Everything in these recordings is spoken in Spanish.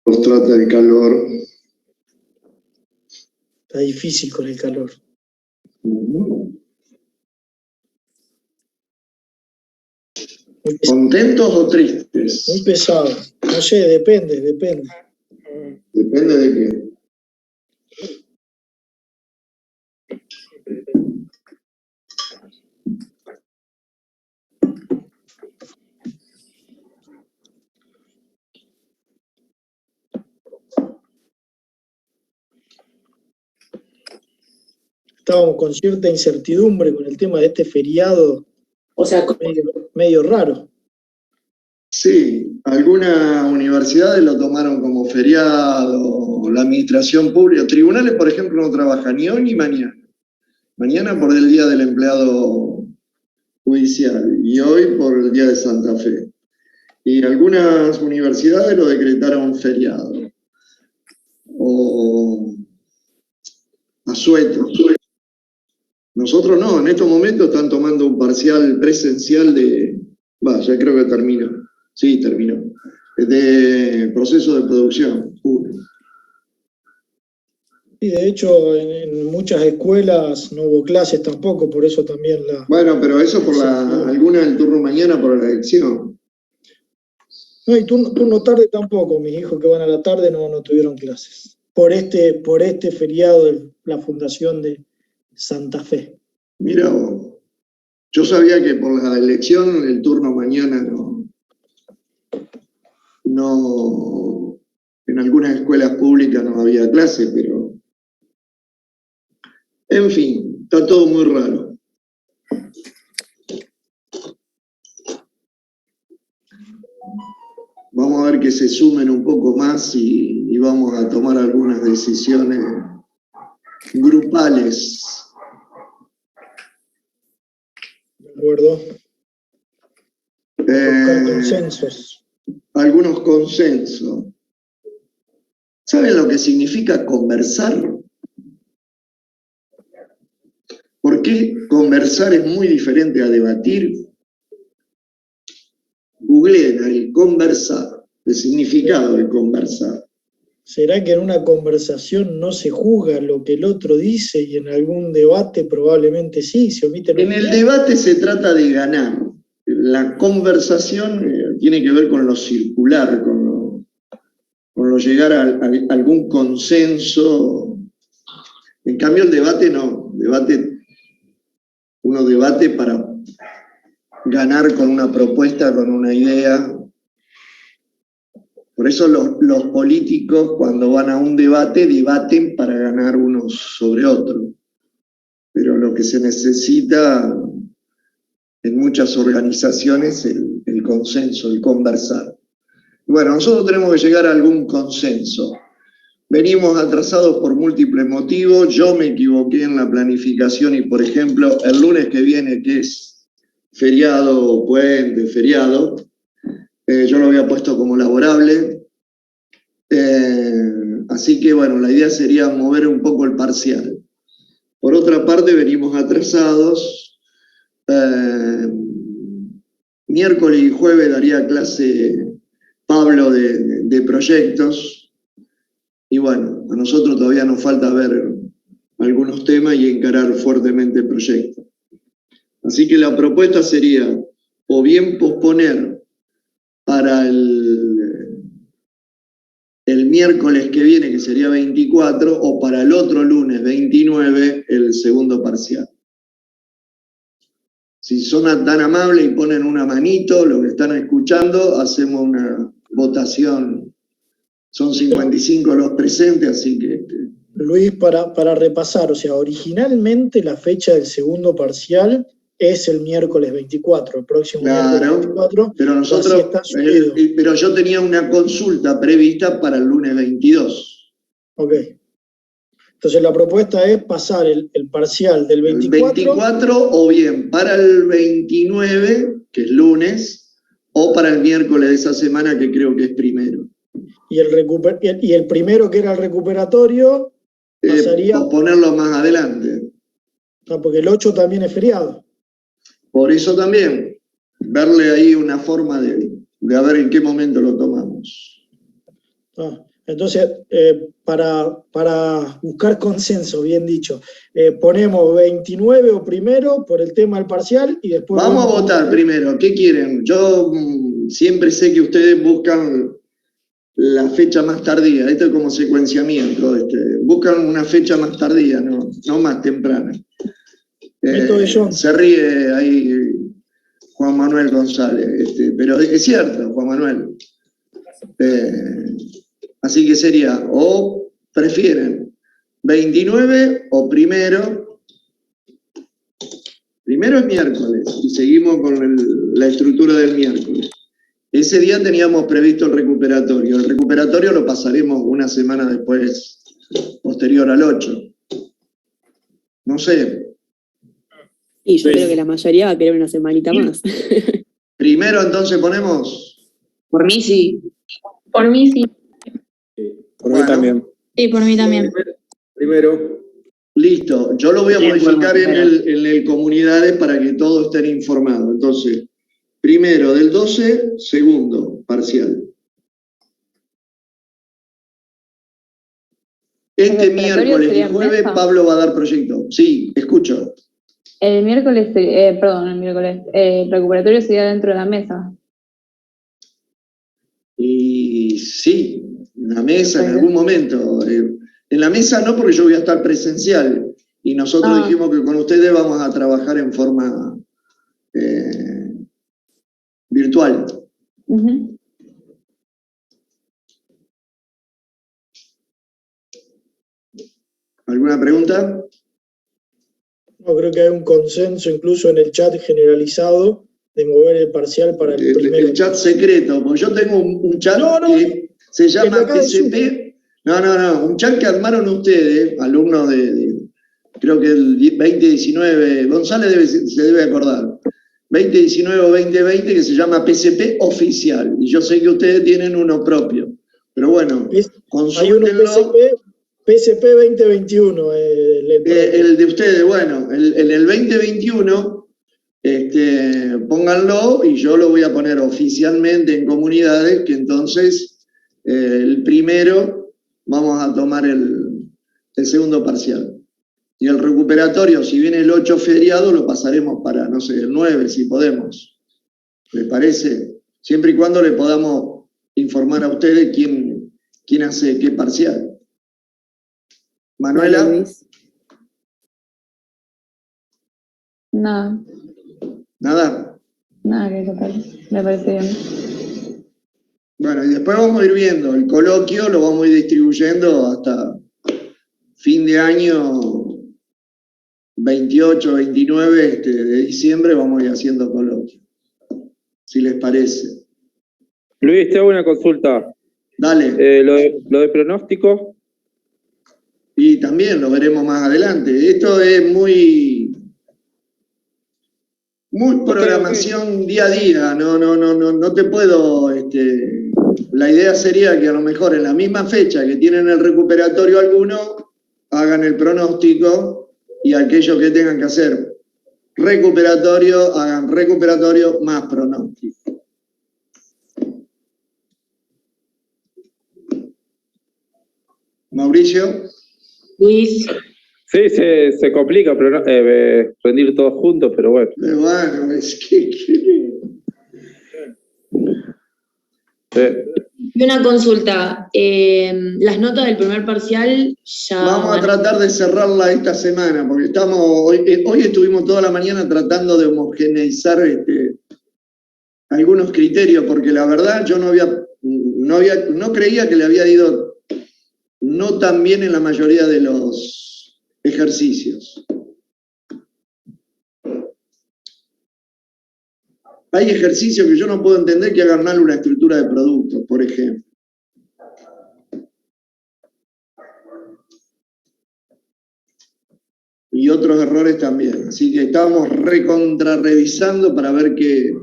Nos trata el calor. Está difícil con el calor. ¿Contentos o tristes? Muy pesado. No sé, depende. Depende de qué. Estábamos con cierta incertidumbre con el tema de este feriado, O sea, medio raro. Sí, algunas universidades lo tomaron como feriado, la administración pública. Tribunales, por ejemplo, no trabajan ni hoy ni mañana. Mañana por el Día del Empleado Judicial y hoy por el Día de Santa Fe. Y algunas universidades lo decretaron feriado o asueto. Nosotros no, en estos momentos están tomando un parcial presencial ya creo que terminó. Sí, terminó. De proceso de producción. Y de hecho, en muchas escuelas no hubo clases tampoco, por eso también la... Bueno, pero eso por alguna del turno mañana por la elección. No, y turno tarde tampoco. Mis hijos que van a la tarde no tuvieron clases. Por este feriado de la Fundación de Santa Fe. Mira vos. Yo sabía que por la elección el turno mañana no en algunas escuelas públicas no había clase, pero en fin, está todo muy raro. Vamos a ver que se sumen un poco más y vamos a tomar algunas decisiones grupales. De acuerdo. Buscar consensos. Algunos consensos. ¿Saben lo que significa conversar? ¿Por qué conversar es muy diferente a debatir? Googleen el conversar, el significado de conversar. ¿Será que en una conversación no se juzga lo que el otro dice y en algún debate probablemente sí, se omiten? En el debate se trata de ganar. La conversación tiene que ver con lo circular, con lo llegar a algún consenso. En cambio el debate no. Uno debate para ganar con una propuesta, con una idea. Por eso los políticos cuando van a un debate, debaten para ganar unos sobre otros. Pero lo que se necesita en muchas organizaciones es el consenso, el conversar. Bueno, nosotros tenemos que llegar a algún consenso. Venimos atrasados por múltiples motivos. Yo me equivoqué en la planificación y, por ejemplo, el lunes que viene, que es feriado, puente, feriado, yo lo había puesto como laborable. Así que, bueno, la idea sería mover un poco el parcial. Por otra parte, venimos atrasados. Miércoles y jueves daría clase Pablo de proyectos. Y bueno, a nosotros todavía nos falta ver algunos temas y encarar fuertemente el proyecto. Así que la propuesta sería o bien posponer para el miércoles que viene, que sería 24, o para el otro lunes 29, el segundo parcial. Si son tan amables y ponen una manito, los que están escuchando, hacemos una votación. Son 55 los presentes, así que... Luis, para repasar, o sea, originalmente la fecha del segundo parcial es el miércoles 24, el próximo miércoles 24. Pero nosotros, pero yo tenía una consulta prevista para el lunes 22. Ok. Entonces la propuesta es pasar el parcial del 24... El 24 o bien para el 29, que es lunes, o para el miércoles de esa semana, que creo que es primero. Y el primero, que era el recuperatorio, pasaría... ponerlo más adelante. No, porque el 8 también es feriado. Por eso también, verle ahí una forma de a ver en qué momento lo tomamos. Entonces, para buscar consenso, bien dicho, ponemos 29 o primero por el tema del parcial y después... Vamos a votar primero. ¿Qué quieren? Yo siempre sé que ustedes buscan la fecha más tardía. Esto es como secuenciamiento. Buscan una fecha más tardía, no más temprana. Se ríe ahí Juan Manuel González. Pero es cierto, Juan Manuel. Así que sería, o prefieren 29 o primero. Primero es miércoles y seguimos con la estructura del miércoles. Ese día teníamos previsto el recuperatorio. El recuperatorio lo pasaremos una semana después, posterior al 8. No sé. Y yo creo que la mayoría va a querer una semanita más. Primero entonces ponemos. Por mí sí. Por mí sí. Por mí también. Sí, por mí también. Primero. Listo. Yo lo voy a modificar en el comunidades para que todos estén informados. Entonces, primero del 12, segundo parcial. Este miércoles y jueves Pablo va a dar proyecto. Sí, escucho. El miércoles, el recuperatorio sería dentro de la mesa. Y sí, en la mesa en algún momento. En la mesa no, porque yo voy a estar presencial. Y nosotros dijimos que con ustedes vamos a trabajar en forma virtual. ¿Alguna pregunta? No, creo que hay un consenso incluso en el chat generalizado de mover el parcial para el primero. El chat secreto, porque yo tengo un chat que se llama PSP. Un chat que armaron ustedes, alumnos creo que el 2019, González se debe acordar, 2019 o 2020, que se llama PSP oficial. Y yo sé que ustedes tienen uno propio. Pero bueno, consúltenlo. Hay uno PSP 2021. El de ustedes, bueno, en el 2021, pónganlo y yo lo voy a poner oficialmente en comunidades, que entonces el primero vamos a tomar el segundo parcial. Y el recuperatorio, si viene el 8 feriado, lo pasaremos para, no sé, el 9, si podemos. ¿Les parece? Siempre y cuando le podamos informar a ustedes quién hace qué parcial. Manuela. Nada. ¿Nada? Nada que total. Me parece bien. Bueno, y después vamos a ir viendo. El coloquio lo vamos a ir distribuyendo hasta fin de año 28, 29 de diciembre. Vamos a ir haciendo coloquio. Si les parece. Luis, te hago una consulta. Dale. Lo de pronóstico. Y también lo veremos más adelante. Esto es muy programación día a día. No te puedo. La idea sería que a lo mejor en la misma fecha que tienen el recuperatorio algunos, hagan el pronóstico y aquellos que tengan que hacer recuperatorio, hagan recuperatorio más pronóstico. Mauricio. Luis. Sí, se complica pero rendir todos juntos, pero bueno. Bueno, es que... Y una consulta. Las notas del primer parcial ya... Vamos a tratar de cerrarla esta semana, porque hoy estuvimos toda la mañana tratando de homogeneizar algunos criterios, porque la verdad yo no creía que le había ido no tan bien en la mayoría de los ejercicios. Hay ejercicios que yo no puedo entender que hagan mal una estructura de productos, por ejemplo. Y otros errores también. Así que estamos revisando para ver qué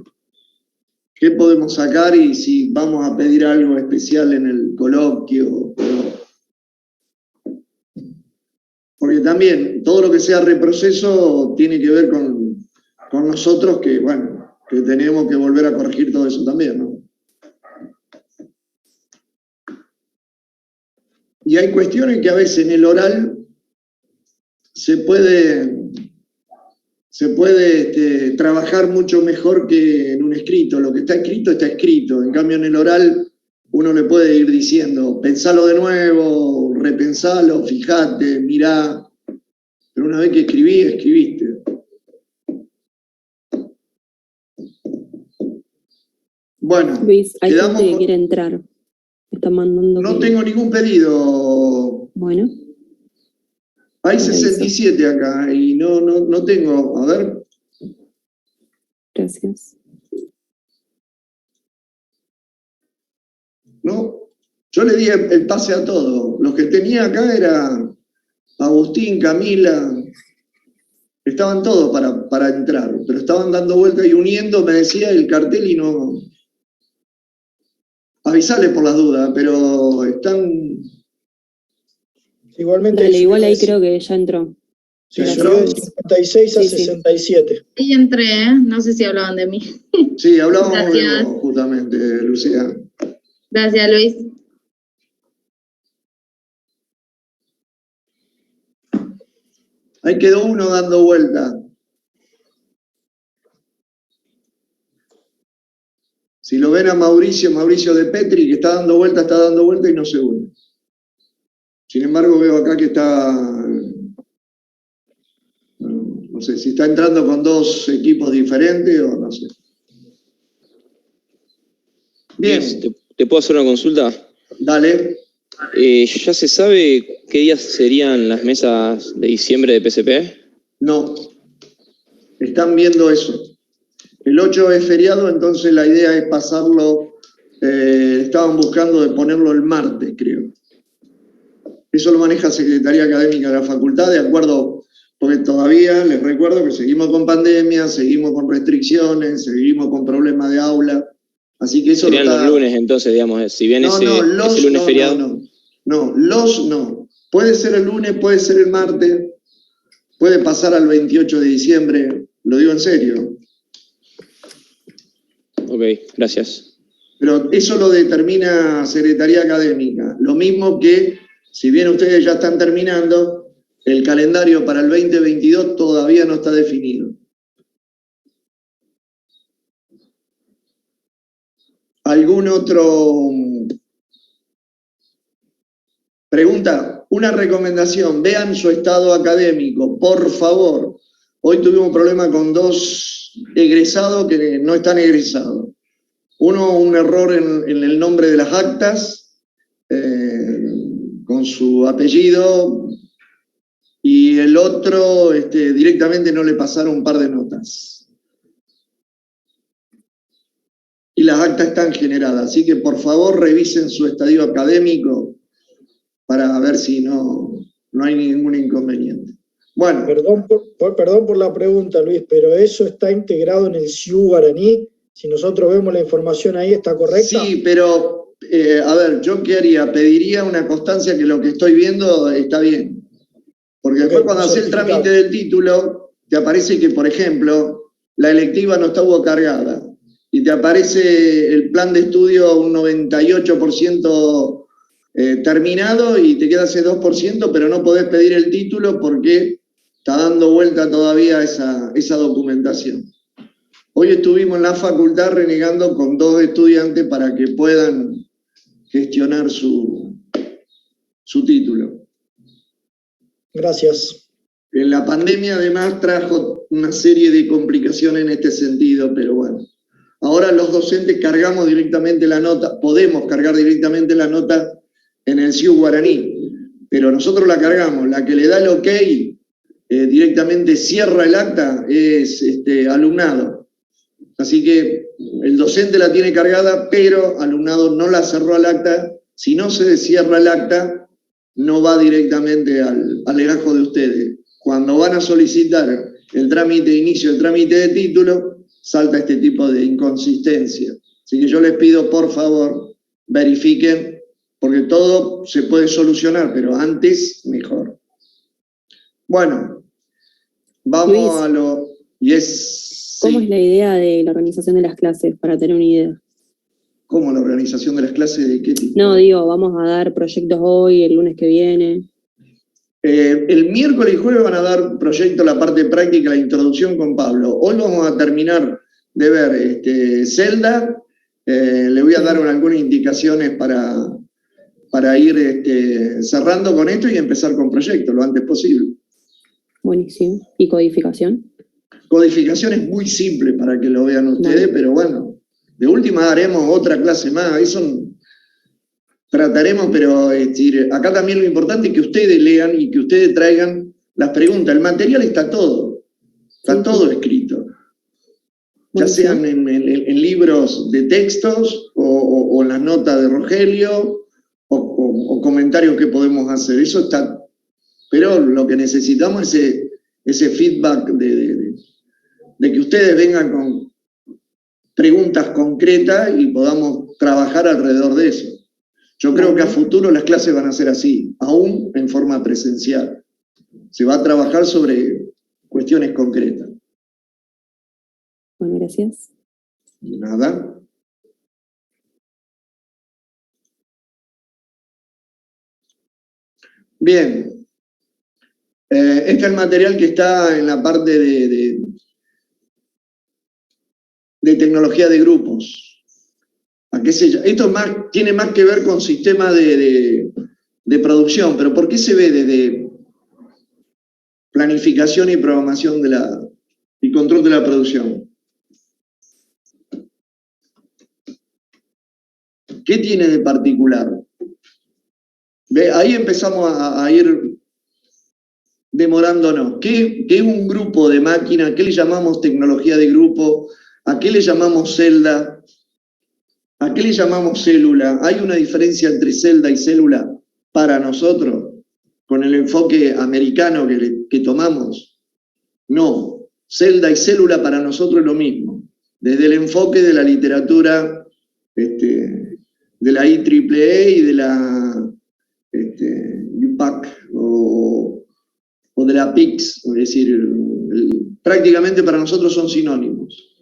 podemos sacar y si vamos a pedir algo especial en el coloquio. Porque también todo lo que sea reproceso tiene que ver con nosotros que, bueno, que tenemos que volver a corregir todo eso también, ¿no? Y hay cuestiones que a veces en el oral se puede trabajar mucho mejor que en un escrito. Lo que está escrito, está escrito. En cambio, en el oral uno le puede ir diciendo, pensalo de nuevo, repensalo, fijate, mirá. Pero una vez que escribí, escribiste. Bueno, Luis, hay quedamos gente que con... quiere entrar. Me están mandando. No tengo ningún pedido. Bueno. Hay Te 67 acá y no tengo. A ver. Gracias. No, yo le di el pase a todos. Los que tenía acá era Agustín, Camila. Estaban todos para entrar, pero estaban dando vueltas y uniendo, me decía el cartel y no. Avisale por las dudas, pero están. Igualmente. Dale, igual ahí creo que ya entró. Sí, subió de 56 a 67. Sí, entré, no sé si hablaban de mí. Sí, hablábamos de Gracias. vos, justamente, Lucía. Gracias, Luis. Ahí quedó uno dando vuelta. Si lo ven a Mauricio de Petri, que está dando vuelta y no se une. Sin embargo, veo acá que está, no sé, si está entrando con dos equipos diferentes o no sé. Bien. ¿Te puedo hacer una consulta? Dale. ¿Ya se sabe qué días serían las mesas de diciembre de PSP? No. Están viendo eso. El 8 es feriado, entonces la idea es pasarlo, estaban buscando de ponerlo el martes, creo. Eso lo maneja Secretaría Académica de la Facultad, de acuerdo, porque todavía les recuerdo que seguimos con pandemia, seguimos con restricciones, seguimos con problemas de aula, así que eso serían los lunes entonces, digamos, si bien ese lunes feriado. No. Puede ser el lunes, puede ser el martes, puede pasar al 28 de diciembre, lo digo en serio. Ok, gracias. Pero eso lo determina Secretaría Académica. Lo mismo que, si bien ustedes ya están terminando, el calendario para el 2022 todavía no está definido. ¿Algún otro? Pregunta, una recomendación, vean su estado académico, por favor. Hoy tuvimos un problema con dos egresados que no están egresados. Uno, un error en el nombre de las actas, con su apellido, y el otro directamente no le pasaron un par de notas. Y las actas están generadas, así que por favor revisen su estadio académico para ver si no hay ningún inconveniente. Bueno. Perdón por la pregunta, Luis, pero ¿eso está integrado en el CIU Guaraní? Si nosotros vemos la información ahí, ¿está correcta? Sí, pero, a ver, ¿yo qué haría? Pediría una constancia que lo que estoy viendo está bien. Porque después cuando haces el trámite del título, te aparece que, por ejemplo, la electiva no estuvo cargada. Y te aparece el plan de estudio un 98% terminado y te queda ese 2%, pero no podés pedir el título porque está dando vuelta todavía esa documentación. Hoy estuvimos en la facultad renegando con dos estudiantes para que puedan gestionar su título. Gracias. La pandemia además trajo una serie de complicaciones en este sentido, pero bueno. Ahora los docentes cargamos directamente la nota, podemos cargar directamente la nota en el CIU Guaraní, pero nosotros la cargamos, la que le da el ok, directamente cierra el acta, es alumnado. Así que el docente la tiene cargada, pero alumnado no la cerró al acta. Si no se cierra el acta, no va directamente al legajo de ustedes. Cuando van a solicitar el trámite, inicio del trámite de título, salta este tipo de inconsistencia. Así que yo les pido, por favor, verifiquen, porque todo se puede solucionar, pero antes, mejor. Bueno, vamos Luis, a lo... ¿Cómo es la idea de la organización de las clases, para tener una idea? ¿Cómo la organización de las clases de qué tipo? No, digo, vamos a dar proyectos hoy, el lunes que viene. El miércoles y jueves van a dar proyecto la parte práctica, la introducción con Pablo. Hoy vamos a terminar de ver Zelda. Le voy a dar algunas indicaciones para ir cerrando con esto y empezar con proyectos lo antes posible. Buenísimo. ¿Y codificación? Codificación es muy simple para que lo vean ustedes, pero bueno, de última haremos otra clase más. Eso trataremos, pero acá también lo importante es que ustedes lean y que ustedes traigan las preguntas. El material está todo escrito. Ya sean en libros de textos o en las notas de Rogelio o comentarios que podemos hacer. Eso está. Pero lo que necesitamos es ese feedback de que ustedes vengan con preguntas concretas y podamos trabajar alrededor de eso. Yo creo que a futuro las clases van a ser así, aún en forma presencial. Se va a trabajar sobre cuestiones concretas. Bueno, gracias. De nada. Bien. Este es el material que está en la parte de tecnología de grupos. Esto tiene más que ver con sistemas de producción, pero ¿por qué se ve desde planificación y programación y control de la producción? ¿Qué tiene de particular? Ahí empezamos a ir demorándonos. ¿Qué es un grupo de máquinas? ¿Qué le llamamos tecnología de grupo? ¿A qué le llamamos celda? ¿A qué le llamamos célula? ¿Hay una diferencia entre celda y célula para nosotros con el enfoque americano que tomamos? No. Celda y célula para nosotros es lo mismo. Desde el enfoque de la literatura de la IEEE y de la UPAC o de la PICS, es decir, prácticamente para nosotros son sinónimos.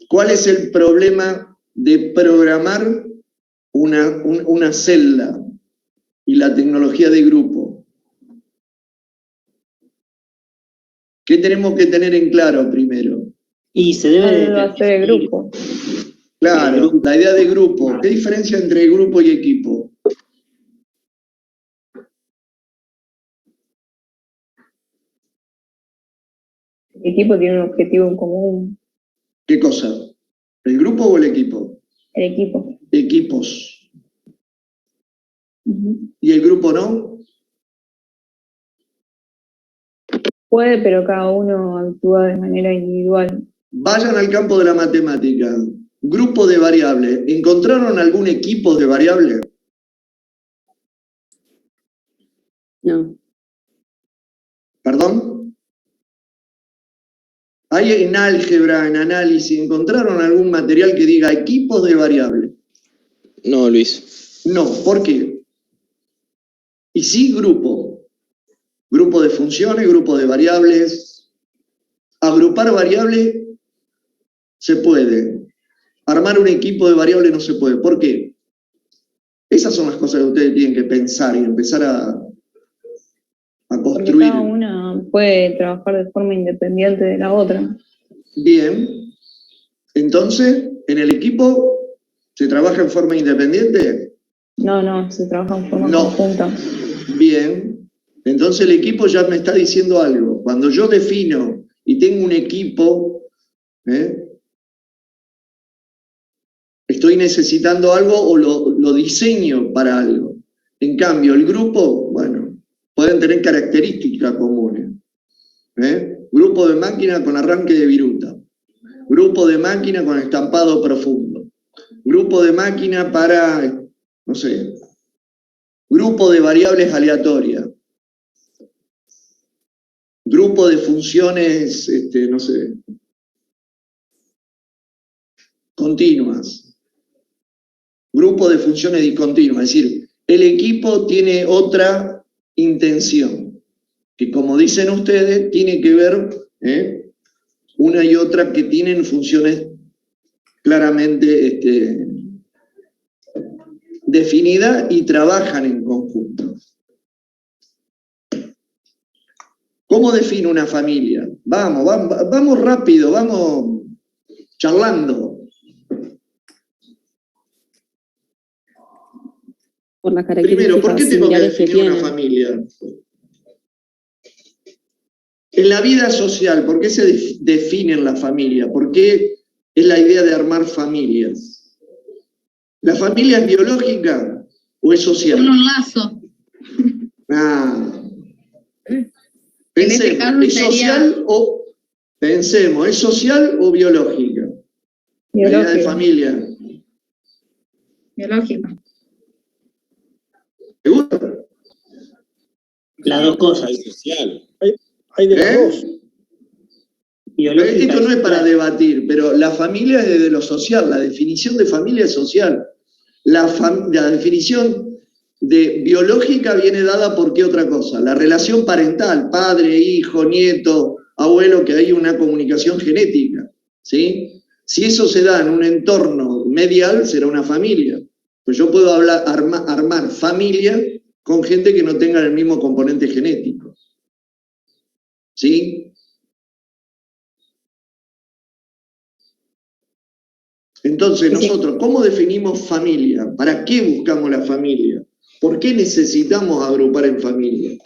¿Cuál es el problema de programar una celda y la tecnología de grupo? ¿Qué tenemos que tener en claro primero? Y se debe de hacer el grupo. Claro, la idea de grupo. ¿Qué diferencia entre grupo y equipo? El equipo tiene un objetivo en común. ¿Qué cosa? ¿El grupo o el equipo? El equipo. Equipos. ¿Y el grupo no? Puede, pero cada uno actúa de manera individual. Vayan al campo de la matemática. Grupo de variables. ¿Encontraron algún equipo de variables? No. ¿Perdón? ¿Hay en álgebra, en análisis, encontraron algún material que diga equipos de variables? No, Luis. No, ¿por qué? Y sí, grupo. Grupo de funciones, grupo de variables. Agrupar variables se puede. Armar un equipo de variables no se puede. ¿Por qué? Esas son las cosas que ustedes tienen que pensar y empezar a Porque construir. cada una puede trabajar de forma independiente de la otra. Bien. Entonces, ¿en el equipo se trabaja en forma independiente? No, se trabaja en forma conjunta. Bien. Entonces el equipo ya me está diciendo algo. Cuando yo defino y tengo un equipo, estoy necesitando algo o lo diseño para algo. En cambio, el grupo, bueno, pueden tener características comunes. Grupo de máquina con arranque de viruta. Grupo de máquina con estampado profundo. Grupo de máquina para, no sé, grupo de variables aleatorias. Grupo de funciones, no sé, continuas. Grupo de funciones discontinuas. Es decir, el equipo tiene otra intención, que como dicen ustedes, tiene que ver una y otra que tienen funciones claramente definida y trabajan en conjunto. ¿Cómo define una familia? Vamos rápido, vamos charlando. Por las Primero, ¿por qué características tengo que similares que definir una tienen. familia? En la vida social, ¿por qué se define la familia? ¿Por qué es la idea de armar familias? ¿La familia es biológica o es social? Con un lazo. Pensemos, caso ¿es sería- social o pensemos, ¿es social o biológica? La idea de Biológica. familia. Biológica. ¿Seguro? Las dos cosas. Hay social. Hay de las dos. Biológica Esto no y es para social. debatir, pero la familia es desde lo social, la definición de familia es social. La definición de biológica viene dada por qué otra cosa, la relación parental, padre, hijo, nieto, abuelo, que hay una comunicación genética, ¿sí? Si eso se da en un entorno medial, será una familia. Pues yo puedo armar familia con gente que no tenga el mismo componente genético, ¿sí? Entonces nosotros, ¿cómo definimos familia? ¿Para qué buscamos la familia? ¿Por qué necesitamos agrupar en familia?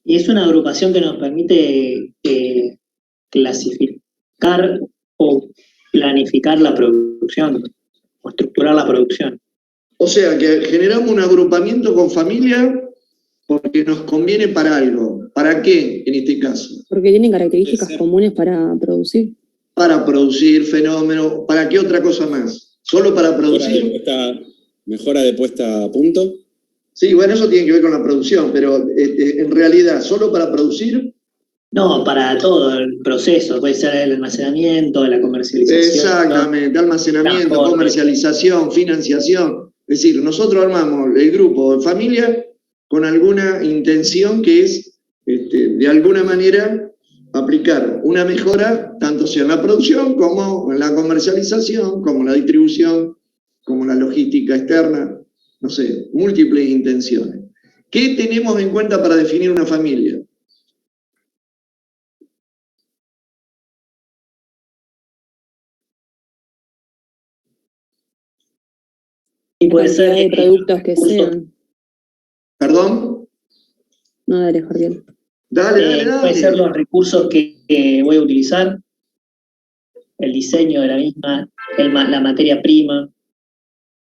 Y es una agrupación que nos permite clasificar o planificar la producción, o estructurar la producción. O sea, que generamos un agrupamiento con familia porque nos conviene para algo. ¿Para qué en este caso? Porque tienen características Puede ser. comunes para producir. Para producir fenómenos. ¿Para qué otra cosa más? ¿Solo para producir? Mejora de puesta a punto. Sí, bueno, eso tiene que ver con la producción, pero en realidad, ¿solo para producir? No, para todo el proceso, puede ser el almacenamiento, la comercialización. Exactamente, almacenamiento, transporte. comercialización, financiación. Es decir, nosotros armamos el grupo de familia con alguna intención que es, de alguna manera, aplicar una mejora, tanto sea en la producción como en la comercialización, como en la distribución, como en la logística externa, no sé, múltiples intenciones. ¿Qué tenemos en cuenta para definir una familia? Y La puede cantidad ser de productos que sean. ¿Perdón? No, dale, Jordiel. Dale. puede ser los recursos que voy a utilizar, el diseño de la misma, la materia prima.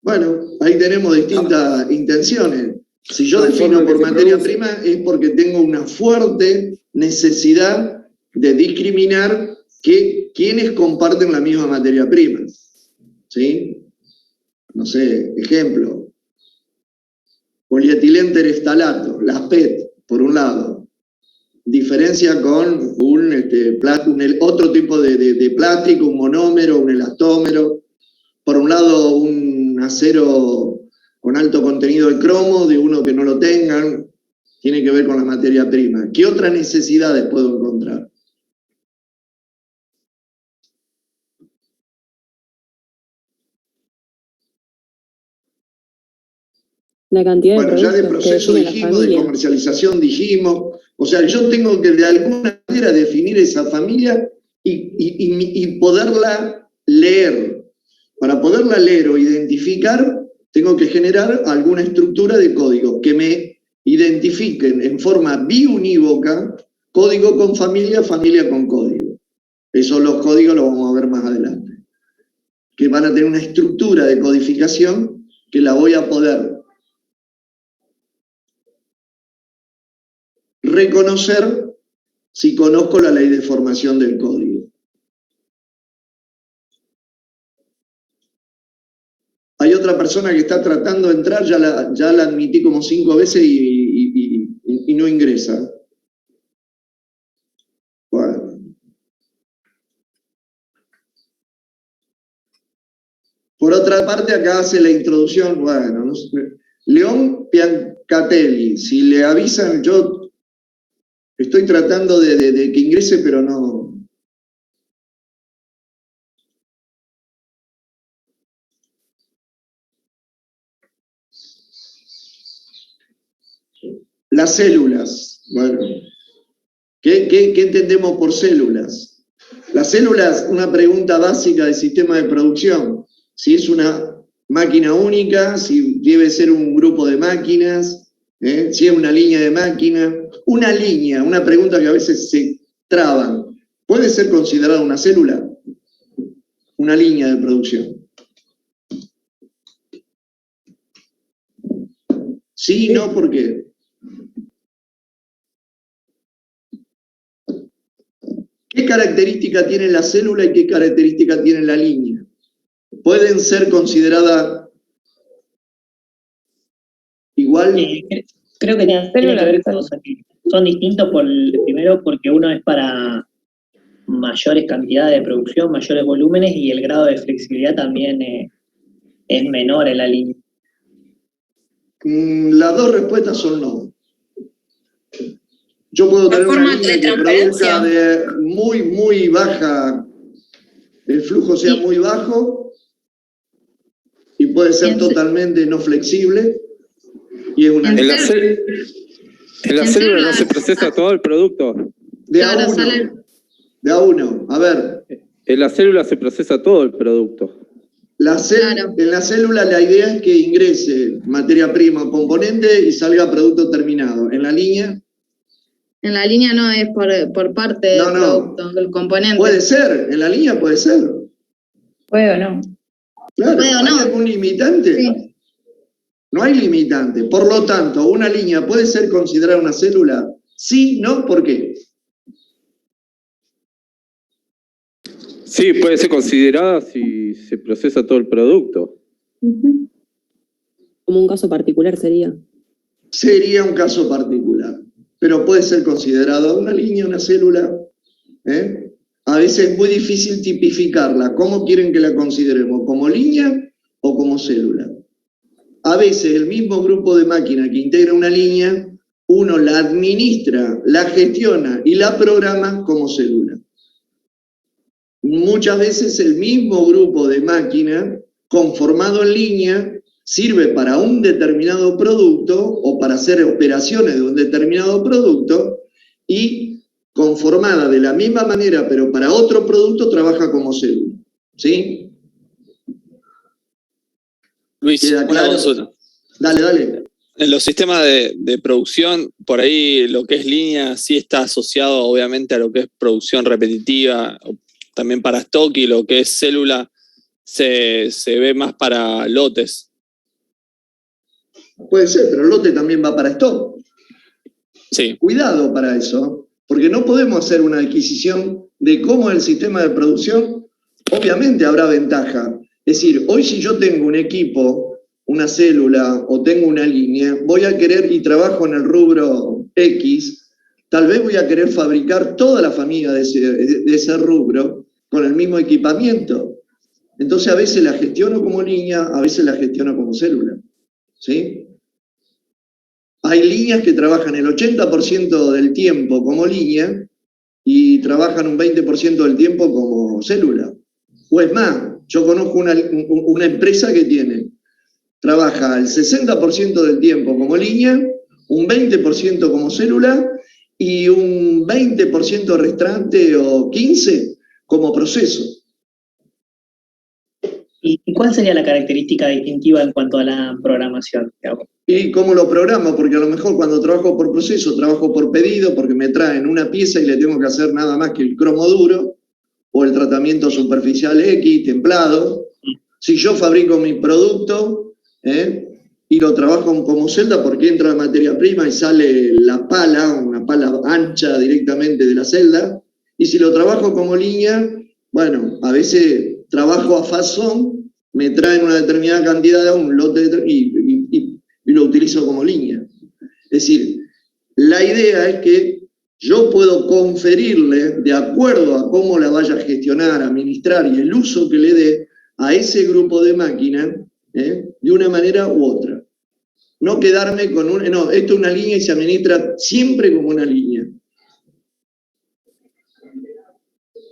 Bueno, ahí tenemos distintas intenciones. Si yo La defino forma por que se materia produce. prima es porque tengo una fuerte necesidad de discriminar quienes comparten la misma materia prima. ¿Sí? No sé, ejemplo. Polietilén terestalato, las PET, por un lado. Diferencia con otro tipo de plástico, un monómero, un elastómero. Por un lado, un acero con alto contenido de cromo, de uno que no lo tengan, tiene que ver con la materia prima. ¿Qué otras necesidades puedo encontrar? La cantidad Bueno, de ya de productos que proceso define la dijimos, de familia. comercialización dijimos. O sea, yo tengo que de alguna manera definir esa familia y poderla leer. Para poderla leer o identificar, tengo que generar alguna estructura de código que me identifiquen en forma biunívoca, código con familia, familia con código. Esos los códigos los vamos a ver más adelante. Que van a tener una estructura de codificación que la voy a poder reconocer si conozco la ley de formación del código. Hay otra persona que está tratando de entrar, ya la admití como 5 veces y no ingresa. Bueno. Por otra parte, acá hace la introducción, bueno, no sé, León Piancatelli, si le avisan, yo estoy tratando de que ingrese, pero no. Las células. Bueno, ¿qué entendemos por células? Las células, una pregunta básica del sistema de producción. Si es una máquina única, si debe ser un grupo de máquinas, si es una línea de máquinas. Una línea, una pregunta que a veces se traban. ¿Puede ser considerada una célula? Una línea de producción. Sí, no, ¿por qué? ¿Qué característica tiene la célula y qué característica tiene la línea? ¿Pueden ser consideradas igual? Creo que tiene que ver con, son distintos primero porque uno es para mayores cantidades de producción, mayores volúmenes, y el grado de flexibilidad también es menor en la línea. Las dos respuestas son no. Yo puedo tener una línea que produzca de muy baja, el flujo sea muy bajo, y puede ser totalmente no flexible, y es una En la célula no se procesa todo el producto. De a uno. A ver. En la célula se procesa todo el producto. En la célula la idea es que ingrese materia prima o componente y salga producto terminado. En la línea... En la línea no es por parte del producto, del componente. Puede ser, en la línea puede ser. Puede o no. Claro, ¿puede o no? ¿hay algún limitante? Sí. No hay limitante. Por lo tanto, ¿una línea puede ser considerada una célula? Sí, no, ¿por qué? Sí, puede ser considerada si se procesa todo el producto. Como un caso particular sería. Sería un caso particular, pero puede ser considerada una línea, una célula. A veces es muy difícil tipificarla. ¿Cómo quieren que la consideremos? ¿Como línea o como célula? A veces el mismo grupo de máquinas que integra una línea, uno la administra, la gestiona y la programa como célula. Muchas veces el mismo grupo de máquinas conformado en línea sirve para un determinado producto o para hacer operaciones de un determinado producto, y conformada de la misma manera pero para otro producto trabaja como célula. ¿Sí? Luis, una consulta. Dale. En los sistemas de producción, por ahí lo que es línea sí está asociado obviamente a lo que es producción repetitiva, también para stock, y lo que es célula se ve más para lotes. Puede ser, pero el lote también va para stock. Sí. Cuidado para eso, porque no podemos hacer una adquisición de cómo el sistema de producción, obviamente habrá ventaja. Es decir, hoy si yo tengo un equipo, una célula o tengo una línea, voy a querer, y trabajo en el rubro X, tal vez voy a querer fabricar toda la familia de ese rubro con el mismo equipamiento. Entonces a veces la gestiono como línea, a veces la gestiono como célula. ¿Sí? Hay líneas que trabajan el 80% del tiempo como línea y trabajan un 20% del tiempo como célula. O es más, yo conozco una empresa que trabaja el 60% del tiempo como línea, un 20% como célula y un 20% restante o 15% como proceso. ¿Y cuál sería la característica distintiva en cuanto a la programación? ¿Y cómo lo programo? Porque a lo mejor cuando trabajo por proceso, trabajo por pedido, porque me traen una pieza y le tengo que hacer nada más que el cromo duro o el tratamiento superficial X, templado. Si yo fabrico mi producto y lo trabajo como celda, porque entra la materia prima y sale la pala, una pala ancha directamente de la celda. Y si lo trabajo como línea, bueno, a veces trabajo a fazón, me traen una determinada cantidad de un lote y lo utilizo como línea. Es decir, la idea es que yo puedo conferirle, de acuerdo a cómo la vaya a gestionar, administrar y el uso que le dé a ese grupo de máquinas, de una manera u otra. No quedarme con no, esto es una línea y se administra siempre como una línea.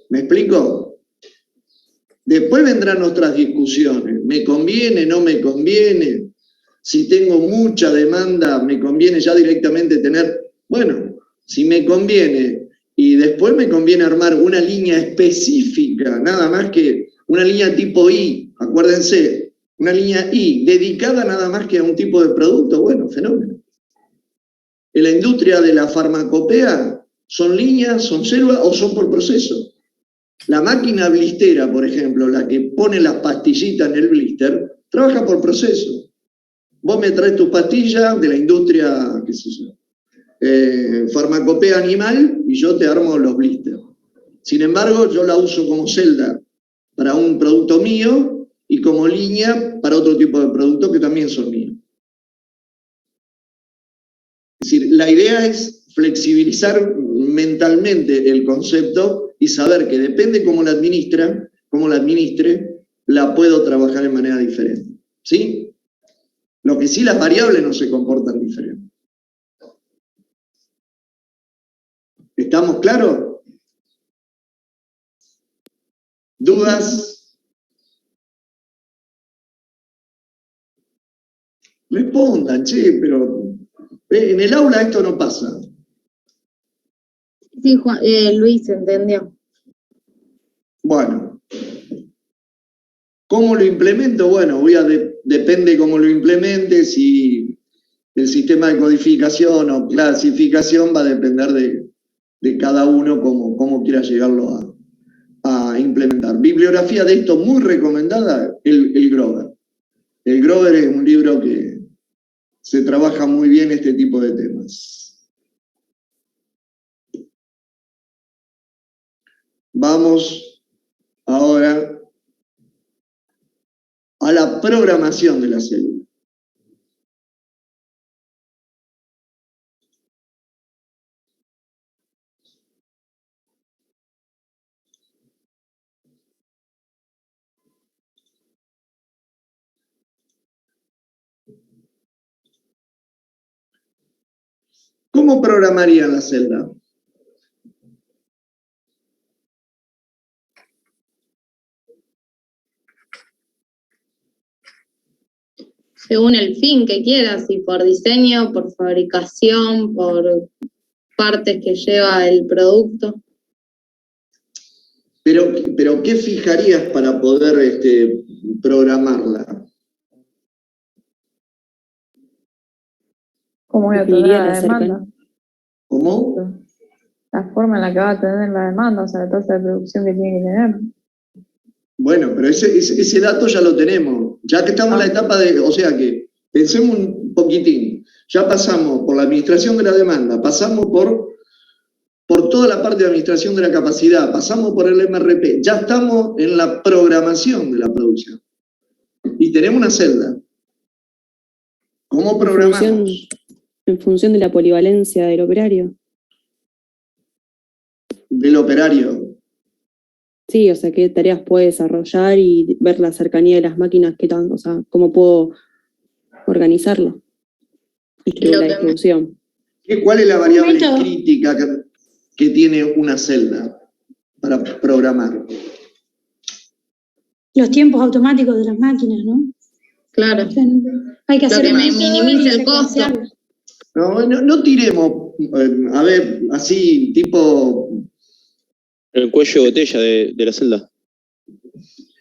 ¿Me explico? Después vendrán otras discusiones. ¿Me conviene? ¿No me conviene? Si tengo mucha demanda, me conviene ya directamente tener, bueno, si me conviene y después me conviene armar una línea específica, nada más que una línea tipo I, acuérdense, una línea I dedicada nada más que a un tipo de producto, bueno, fenómeno. En la industria de la farmacopea, ¿son líneas, son células o son por proceso? La máquina blistera, por ejemplo, la que pone las pastillitas en el blister, trabaja por proceso. Vos me traes tus pastillas de la industria, qué sé yo, farmacopea animal y yo te armo los blisters. Sin embargo, yo la uso como celda para un producto mío y como línea para otro tipo de productos que también son míos. Es decir, la idea es flexibilizar mentalmente el concepto y saber que depende cómo la administre, la puedo trabajar de manera diferente. ¿Sí? Lo que sí, las variables no se comportan diferente. ¿Estamos claros? ¿Dudas? Respondan, che, pero en el aula esto no pasa. Sí, Luis, entendió. Bueno. ¿Cómo lo implemento? Bueno, depende cómo lo implemente, si el sistema de codificación o clasificación va a depender de cada uno cómo quiera llegarlo a implementar. Bibliografía de esto muy recomendada, el Grover. El Grover es un libro que se trabaja muy bien este tipo de temas. Vamos ahora a la programación de la célula. ¿Cómo programarían la celda? Según el fin que quieras, si por diseño, por fabricación, por partes que lleva el producto. Pero ¿qué fijarías para poder programarla? ¿Cómo voy a tener la demanda? ¿Cómo? La forma en la que va a tener la demanda, o sea, la tasa de producción que tiene que tener. Bueno, pero ese dato ya lo tenemos. Ya que estamos en la etapa o sea que, pensemos un poquitín. Ya pasamos por la administración de la demanda, pasamos por toda la parte de administración de la capacidad, pasamos por el MRP, ya estamos en la programación de la producción. Y tenemos una celda. ¿Cómo programamos? En función de la polivalencia del operario. Del operario. Sí, o sea, qué tareas puede desarrollar y ver la cercanía de las máquinas, o sea, cómo puedo organizarlo. La distribución. ¿Cuál es la variable crítica que tiene una celda para programar? Los tiempos automáticos de las máquinas, ¿no? Claro. Hay que hacer lo que minimiza el costo. No tiremos, a ver, así, tipo... El cuello de botella de la celda.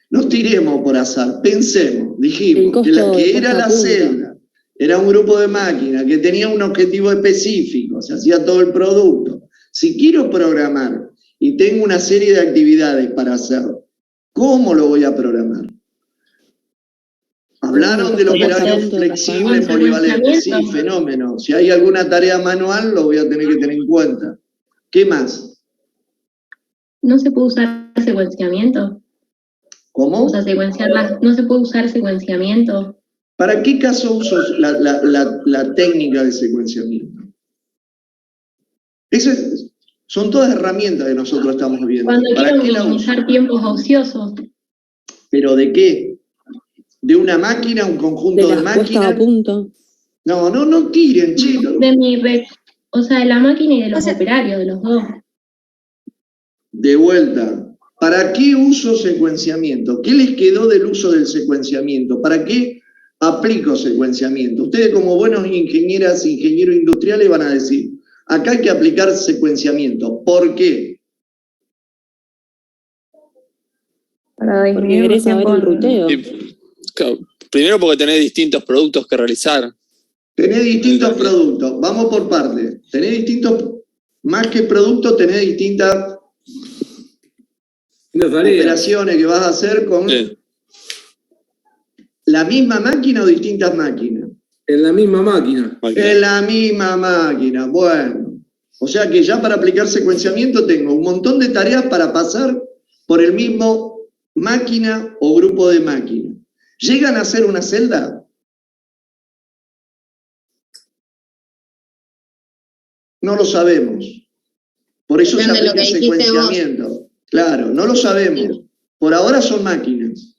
No tiremos por azar, pensemos, dijimos que era la celda, era un grupo de máquinas que tenía un objetivo específico, se hacía todo el producto. Si quiero programar y tengo una serie de actividades para hacerlo, ¿cómo lo voy a programar? Hablaron del operario flexible polivalente, sí, fenómeno. Si hay alguna tarea manual, lo voy a tener que tener en cuenta. ¿Qué más? ¿No se puede usar secuenciamiento? ¿Cómo? O sea, ¿no se puede usar secuenciamiento? ¿Para qué caso uso la técnica de secuenciamiento? Son todas herramientas que nosotros estamos viendo. Cuando quiero minimizar tiempos ociosos. ¿Pero de qué? ¿De una máquina, un conjunto de máquinas? A punto. No tiren, chicos. O sea, de la máquina y de los operarios, de los dos. De vuelta. ¿Para qué uso secuenciamiento? ¿Qué les quedó del uso del secuenciamiento? ¿Para qué aplico secuenciamiento. Ustedes como buenos ingenieros industriales van a decir, acá hay que aplicar secuenciamiento. ¿Por qué? Para Porque disminuir querés saber tiempo el ruteo. Claro, primero porque tenés distintos productos que realizar. Tenés distintos productos, vamos por partes. Tenés distintos, más que productos, tenés distintas operaciones que vas a hacer con la misma máquina o distintas máquinas. En la misma máquina. En la misma máquina, bueno. O sea que ya para aplicar secuenciamiento tengo un montón de tareas para pasar por el mismo máquina o grupo de máquinas. ¿Llegan a ser una celda? No lo sabemos. Por eso se aplica secuenciamiento. Claro, no lo sabemos. Por ahora son máquinas.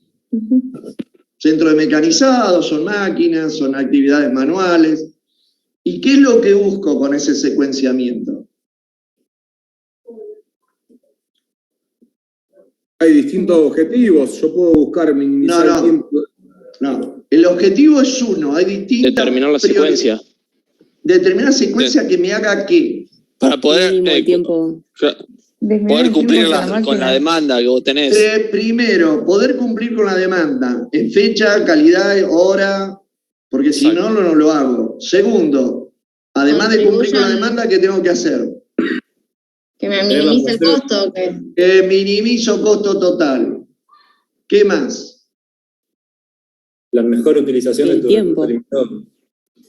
Centro de mecanizado, son máquinas, son actividades manuales. ¿Y qué es lo que busco con ese secuenciamiento? Hay distintos objetivos. Yo puedo buscar minimizar el tiempo. No, el objetivo es uno. Hay distintas determinar la secuencia. Determinar la secuencia que me haga qué. Para poder poder cumplir con la demanda que vos tenés. Primero, poder cumplir con la demanda en fecha, calidad, hora, porque si no, no lo hago. Segundo, además de cumplir con la demanda, ¿qué tengo que hacer? Que me minimice el costo. ¿O qué? Que minimizo costo total. ¿Qué más? La mejor utilización de tu recurso limitado.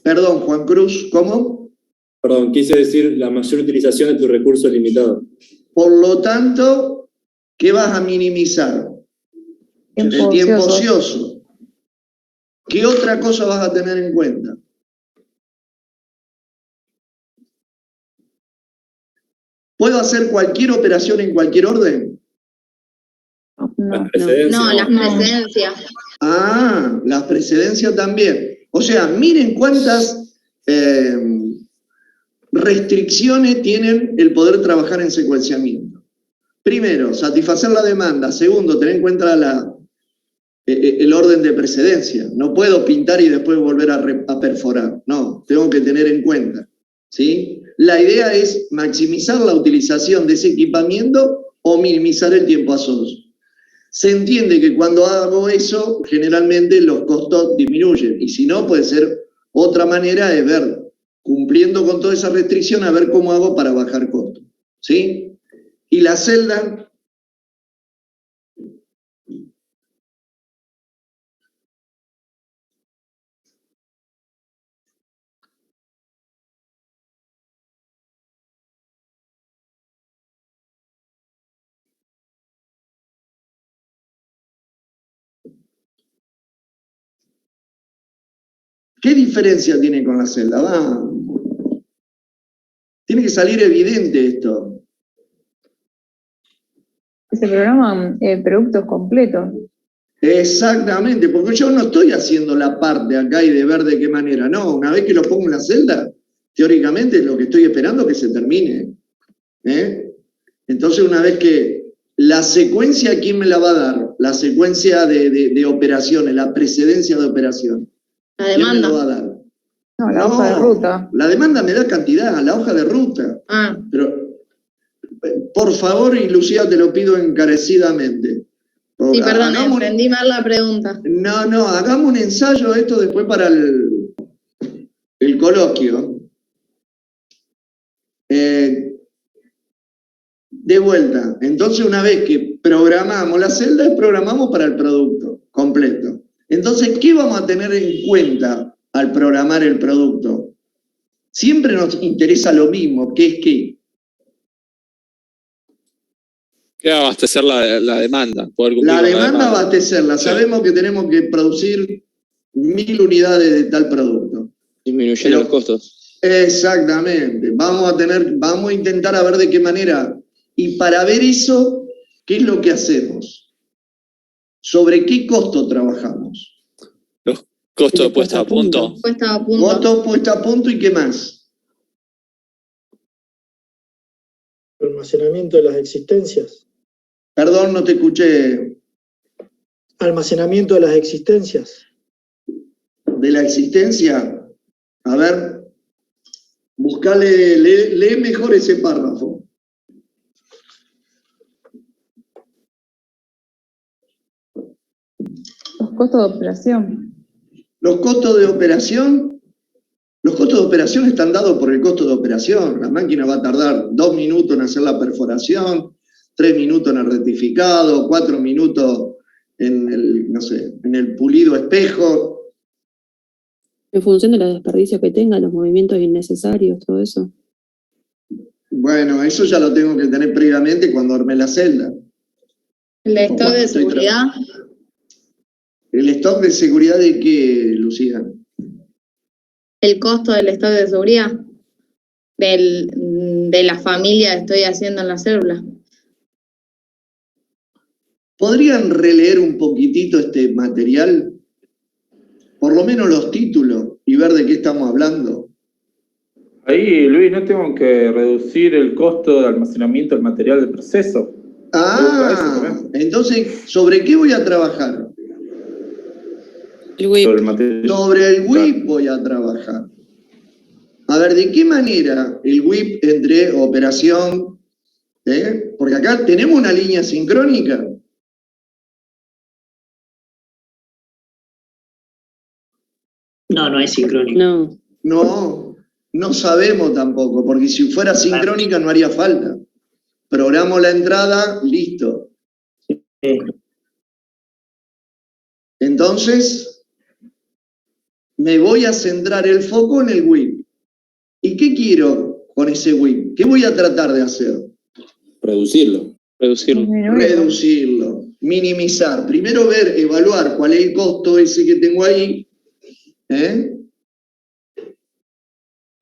Perdón, Juan Cruz, ¿cómo? Perdón, quise decir la mayor utilización de tu recurso limitado. Por lo tanto, ¿qué vas a minimizar? El tiempo ocioso. ¿Qué otra cosa vas a tener en cuenta? ¿Puedo hacer cualquier operación en cualquier orden? No, las precedencias. Ah, las precedencias también. O sea, miren cuántas restricciones tienen el poder trabajar en secuenciamiento. Primero, satisfacer la demanda. Segundo, tener en cuenta el orden de precedencia. No puedo pintar y después volver a perforar. No, tengo que tener en cuenta. ¿Sí? La idea es maximizar la utilización de ese equipamiento o minimizar el tiempo ocioso. Se entiende que cuando hago eso, generalmente los costos disminuyen. Y si no, puede ser otra manera de ver, cumpliendo con toda esa restricción, a ver cómo hago para bajar costos. ¿Sí? Y la celda. ¿Qué diferencia tiene con la celda? Tiene que salir evidente esto. Se programan productos completos. Exactamente, porque yo no estoy haciendo la parte acá y de ver de qué manera. No, una vez que lo pongo en la celda, teóricamente lo que estoy esperando es que se termine. Entonces, una vez que la secuencia, ¿quién me la va a dar? La secuencia de operaciones, la precedencia de operación. La demanda. ¿Quién me lo va a dar? No, la hoja de ruta. La demanda me da cantidad, la hoja de ruta. Pero, por favor, y Lucía, te lo pido encarecidamente. Sí, perdón, entendí mal la pregunta. No, hagamos un ensayo de esto después para el coloquio. De vuelta, entonces una vez que programamos la celda, programamos para el producto completo. Entonces, ¿qué vamos a tener en cuenta al programar el producto? Siempre nos interesa lo mismo, que es que abastecer la demanda. Poder cumplir la con demanda, abastecerla. Sí. Sabemos que tenemos que producir 1000 unidades de tal producto. Disminuyendo los costos. Exactamente. Vamos a intentar a ver de qué manera. Y para ver eso, ¿qué es lo que hacemos? ¿Sobre qué costo trabajamos? Los costos de puesta a punto. Costos puesta a punto y qué más. Almacenamiento de las existencias. Perdón, no te escuché. Almacenamiento de las existencias. de la existencia, a ver, buscale, lee mejor ese párrafo. Los costos de operación. Los costos de operación están dados por el costo de operación. La máquina va a tardar 2 minutos en hacer la perforación, 3 minutos en el rectificado, 4 minutos en el, no sé, en el pulido espejo. En función de los desperdicios que tenga, los movimientos innecesarios, todo eso. Bueno, eso ya lo tengo que tener previamente cuando armé la celda. ¿El stock de seguridad? ¿El stock de seguridad de qué, Lucía? ¿El costo del stock de seguridad? De la familia que estoy haciendo en la célula. ¿Podrían releer un poquitito este material? Por lo menos los títulos y ver de qué estamos hablando. Ahí, Luis, ¿no tengo que reducir el costo de almacenamiento del material del proceso? Ah, entonces, ¿sobre qué voy a trabajar? El WIP. Sobre el WIP voy a trabajar. A ver, ¿de qué manera el WIP entre operación? Porque acá tenemos una línea sincrónica. No es sincrónica. No sabemos tampoco, porque si fuera sincrónica no haría falta. Programo la entrada, listo. Entonces, me voy a centrar el foco en el WIP. ¿Y qué quiero con ese WIP? ¿Qué voy a tratar de hacer? Reducirlo. Reducirlo, minimizar. Primero ver, evaluar cuál es el costo ese que tengo ahí.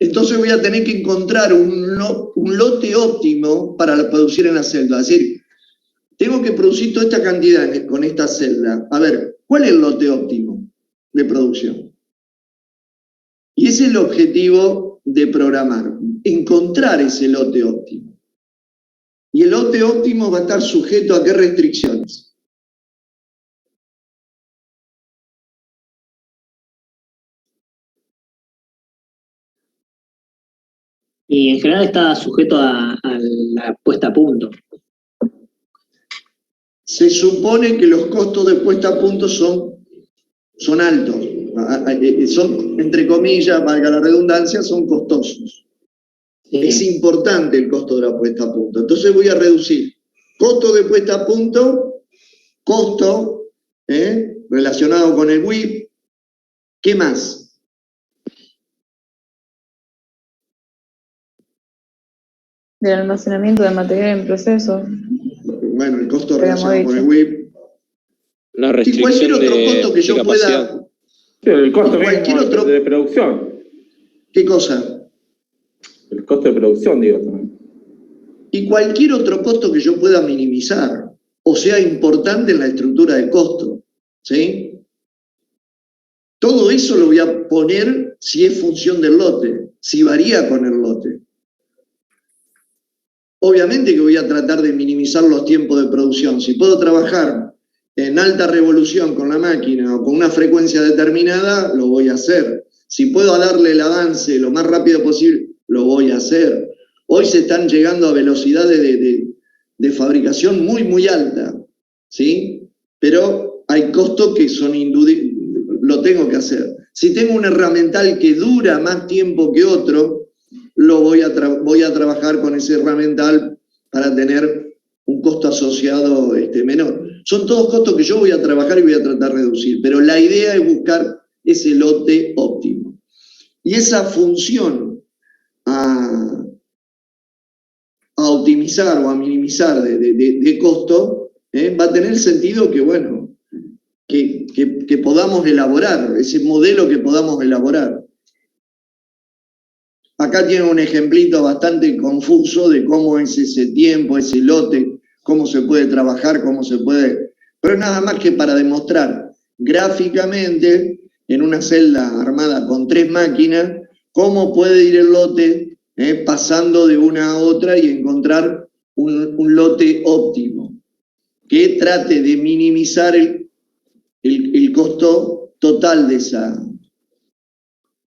Entonces voy a tener que encontrar un lote óptimo para producir en la celda. Es decir, tengo que producir toda esta cantidad con esta celda. A ver, ¿cuál es el lote óptimo de producción? Y ese es el objetivo de programar, encontrar ese lote óptimo. Y el lote óptimo va a estar sujeto a qué restricciones. Y en general está sujeto a la puesta a punto. Se supone que los costos de puesta a punto son altos. Son, entre comillas, valga la redundancia, son costosos. Es importante el costo de la puesta a punto. Entonces voy a reducir costo de puesta a punto, costo relacionado con el WIP. ¿Qué más? Del almacenamiento de material en proceso. Bueno, el costo relacionado con el WIP. La Y restricción cualquier otro costo que de yo capacidad. pueda. El costo Cualquier mismo otro. de producción. ¿Qué cosa? El costo de producción, digo también. Y cualquier otro costo que yo pueda minimizar, o sea importante en la estructura de costo. ¿Sí? Todo eso lo voy a poner si es función del lote, si varía con el lote. Obviamente que voy a tratar de minimizar los tiempos de producción. Si puedo trabajar en alta revolución con la máquina o con una frecuencia determinada, lo voy a hacer. Si puedo darle el avance lo más rápido posible, lo voy a hacer. Hoy se están llegando a velocidades de fabricación muy, muy alta, ¿sí? Pero hay costos que son inducibles, lo tengo que hacer. Si tengo un herramental que dura más tiempo que otro, voy a trabajar con ese herramental para tener un costo asociado menor. Son todos costos que yo voy a trabajar y voy a tratar de reducir, pero la idea es buscar ese lote óptimo. Y esa función a optimizar o a minimizar de costo, va a tener sentido que, bueno, que podamos elaborar, ese modelo que podamos elaborar. Acá tiene un ejemplito bastante confuso de cómo es ese tiempo, ese lote, cómo se puede trabajar, cómo se puede... Pero nada más que para demostrar gráficamente, en una celda armada con 3 máquinas, cómo puede ir el lote pasando de una a otra y encontrar un lote óptimo, que trate de minimizar el costo total de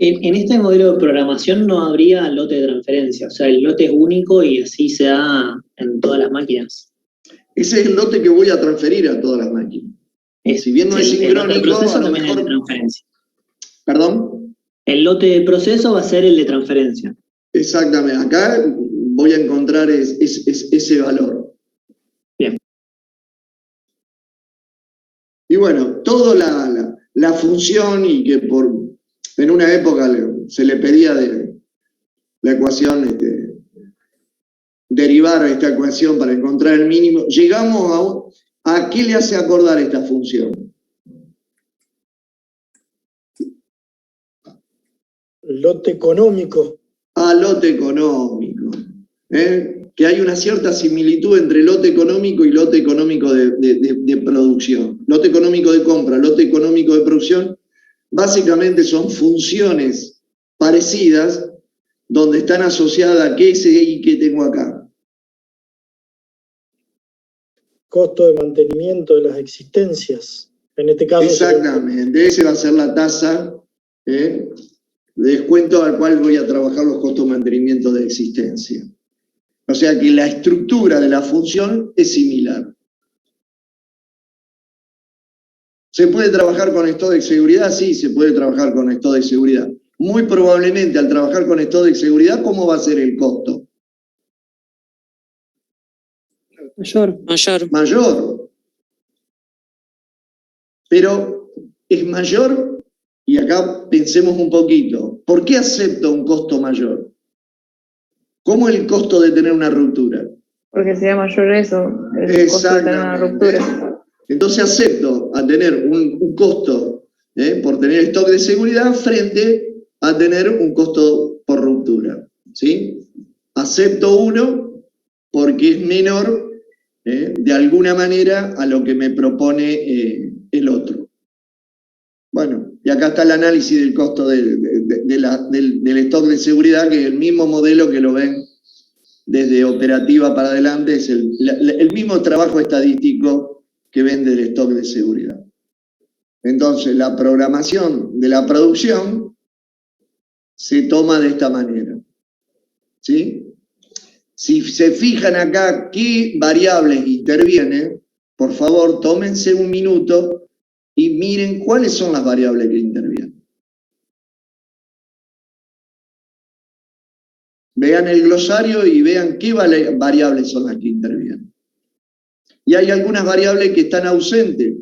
En este modelo de programación no habría lote de transferencia, o sea, el lote es único y así se da en todas las máquinas. Ese es el lote que voy a transferir a todas las máquinas. Si bien no es sincrónico, el proceso a lo también es de mejor... transferencia. ¿Perdón? El lote de proceso va a ser el de transferencia. Exactamente. Acá voy a encontrar ese valor. Bien. Y bueno, toda la función y que en una época se le pedía de la ecuación, derivar esta ecuación para encontrar el mínimo, llegamos a qué le hace acordar esta función. Lote económico. A lote económico. Que hay una cierta similitud entre lote económico y lote económico de producción. Lote económico de compra, lote económico de producción, básicamente son funciones parecidas donde están asociadas a qué es y qué tengo acá. Costo de mantenimiento de las existencias. En este caso. Exactamente, esa va a ser la tasa de descuento al cual voy a trabajar los costos de mantenimiento de existencia. O sea que la estructura de la función es similar. ¿Se puede trabajar con esto de seguridad? Sí, se puede trabajar con esto de seguridad. Muy probablemente al trabajar con esto de seguridad, ¿cómo va a ser el costo? Mayor. Pero es mayor, y acá pensemos un poquito, ¿por qué acepto un costo mayor? ¿Cómo es el costo de tener una ruptura? Porque sería mayor eso, el costo de tener una ruptura. Entonces acepto a tener un costo por tener stock de seguridad frente a tener un costo por ruptura. ¿Sí? Acepto uno porque es menor de alguna manera a lo que me propone el otro. Bueno, y acá está el análisis del costo del stock de seguridad, que es el mismo modelo que lo ven desde operativa para adelante, es el mismo trabajo estadístico que ven del stock de seguridad. Entonces, la programación de la producción se toma de esta manera. ¿Sí? Si se fijan acá qué variables intervienen, por favor, tómense un minuto y miren cuáles son las variables que intervienen. Vean el glosario y vean qué variables son las que intervienen. Y hay algunas variables que están ausentes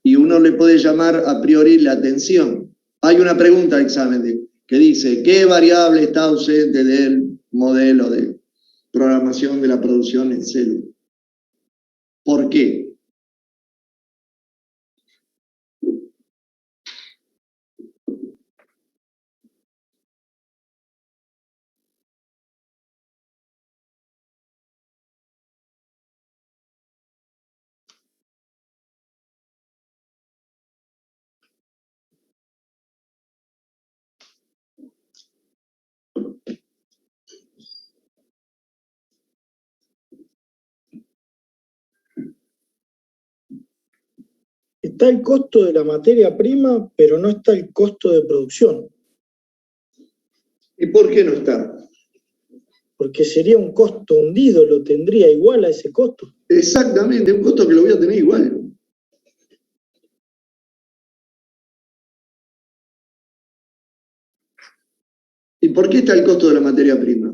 y uno le puede llamar a priori la atención. Hay una pregunta de examen que dice, ¿qué variable está ausente del modelo de programación de la producción en célula? ¿Por qué? Está el costo de la materia prima, pero no está el costo de producción. ¿Y por qué no está? Porque sería un costo hundido, lo tendría igual a ese costo. Exactamente, un costo que lo voy a tener igual. ¿Y por qué está el costo de la materia prima?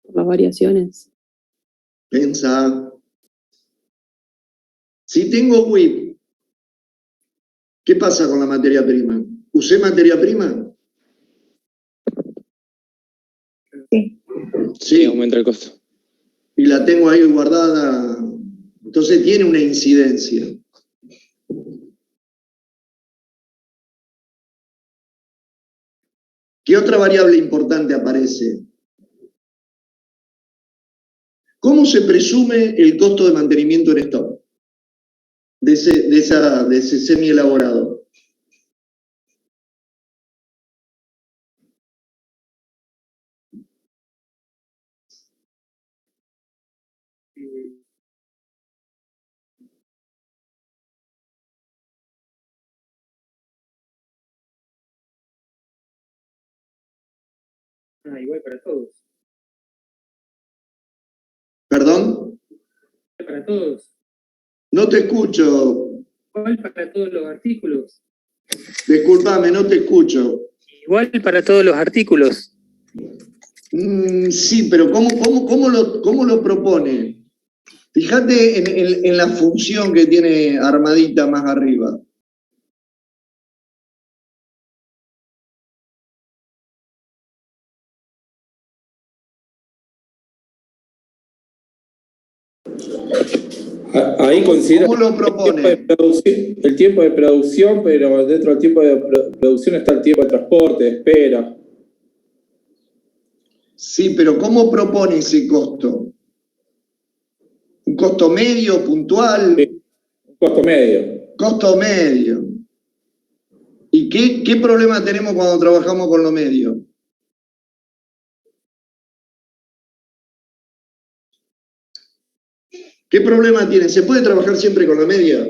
Por las variaciones. Pensa. Si tengo WIP, ¿qué pasa con la materia prima? ¿Usé materia prima? Sí. Sí. Aumenta el costo. Y la tengo ahí guardada. Entonces tiene una incidencia. ¿Qué otra variable importante aparece? ¿Cómo se presume el costo de mantenimiento en stock? De ese semi-elaborado. Igual para todos. ¿Perdón? Para todos. No te escucho. Igual para todos los artículos. Discúlpame, no te escucho. Igual para todos los artículos. Sí, pero ¿cómo lo propone? Fíjate en la función que tiene armadita más arriba. Ahí considera ¿Cómo lo propone? el tiempo de producción, pero dentro del tiempo de producción está el tiempo de transporte, de espera. Sí, pero ¿cómo propone ese costo? ¿Un costo medio, puntual? Sí, un costo medio. Costo medio. ¿Y qué problema tenemos cuando trabajamos con lo medio? ¿Qué problema tiene? ¿Se puede trabajar siempre con la media?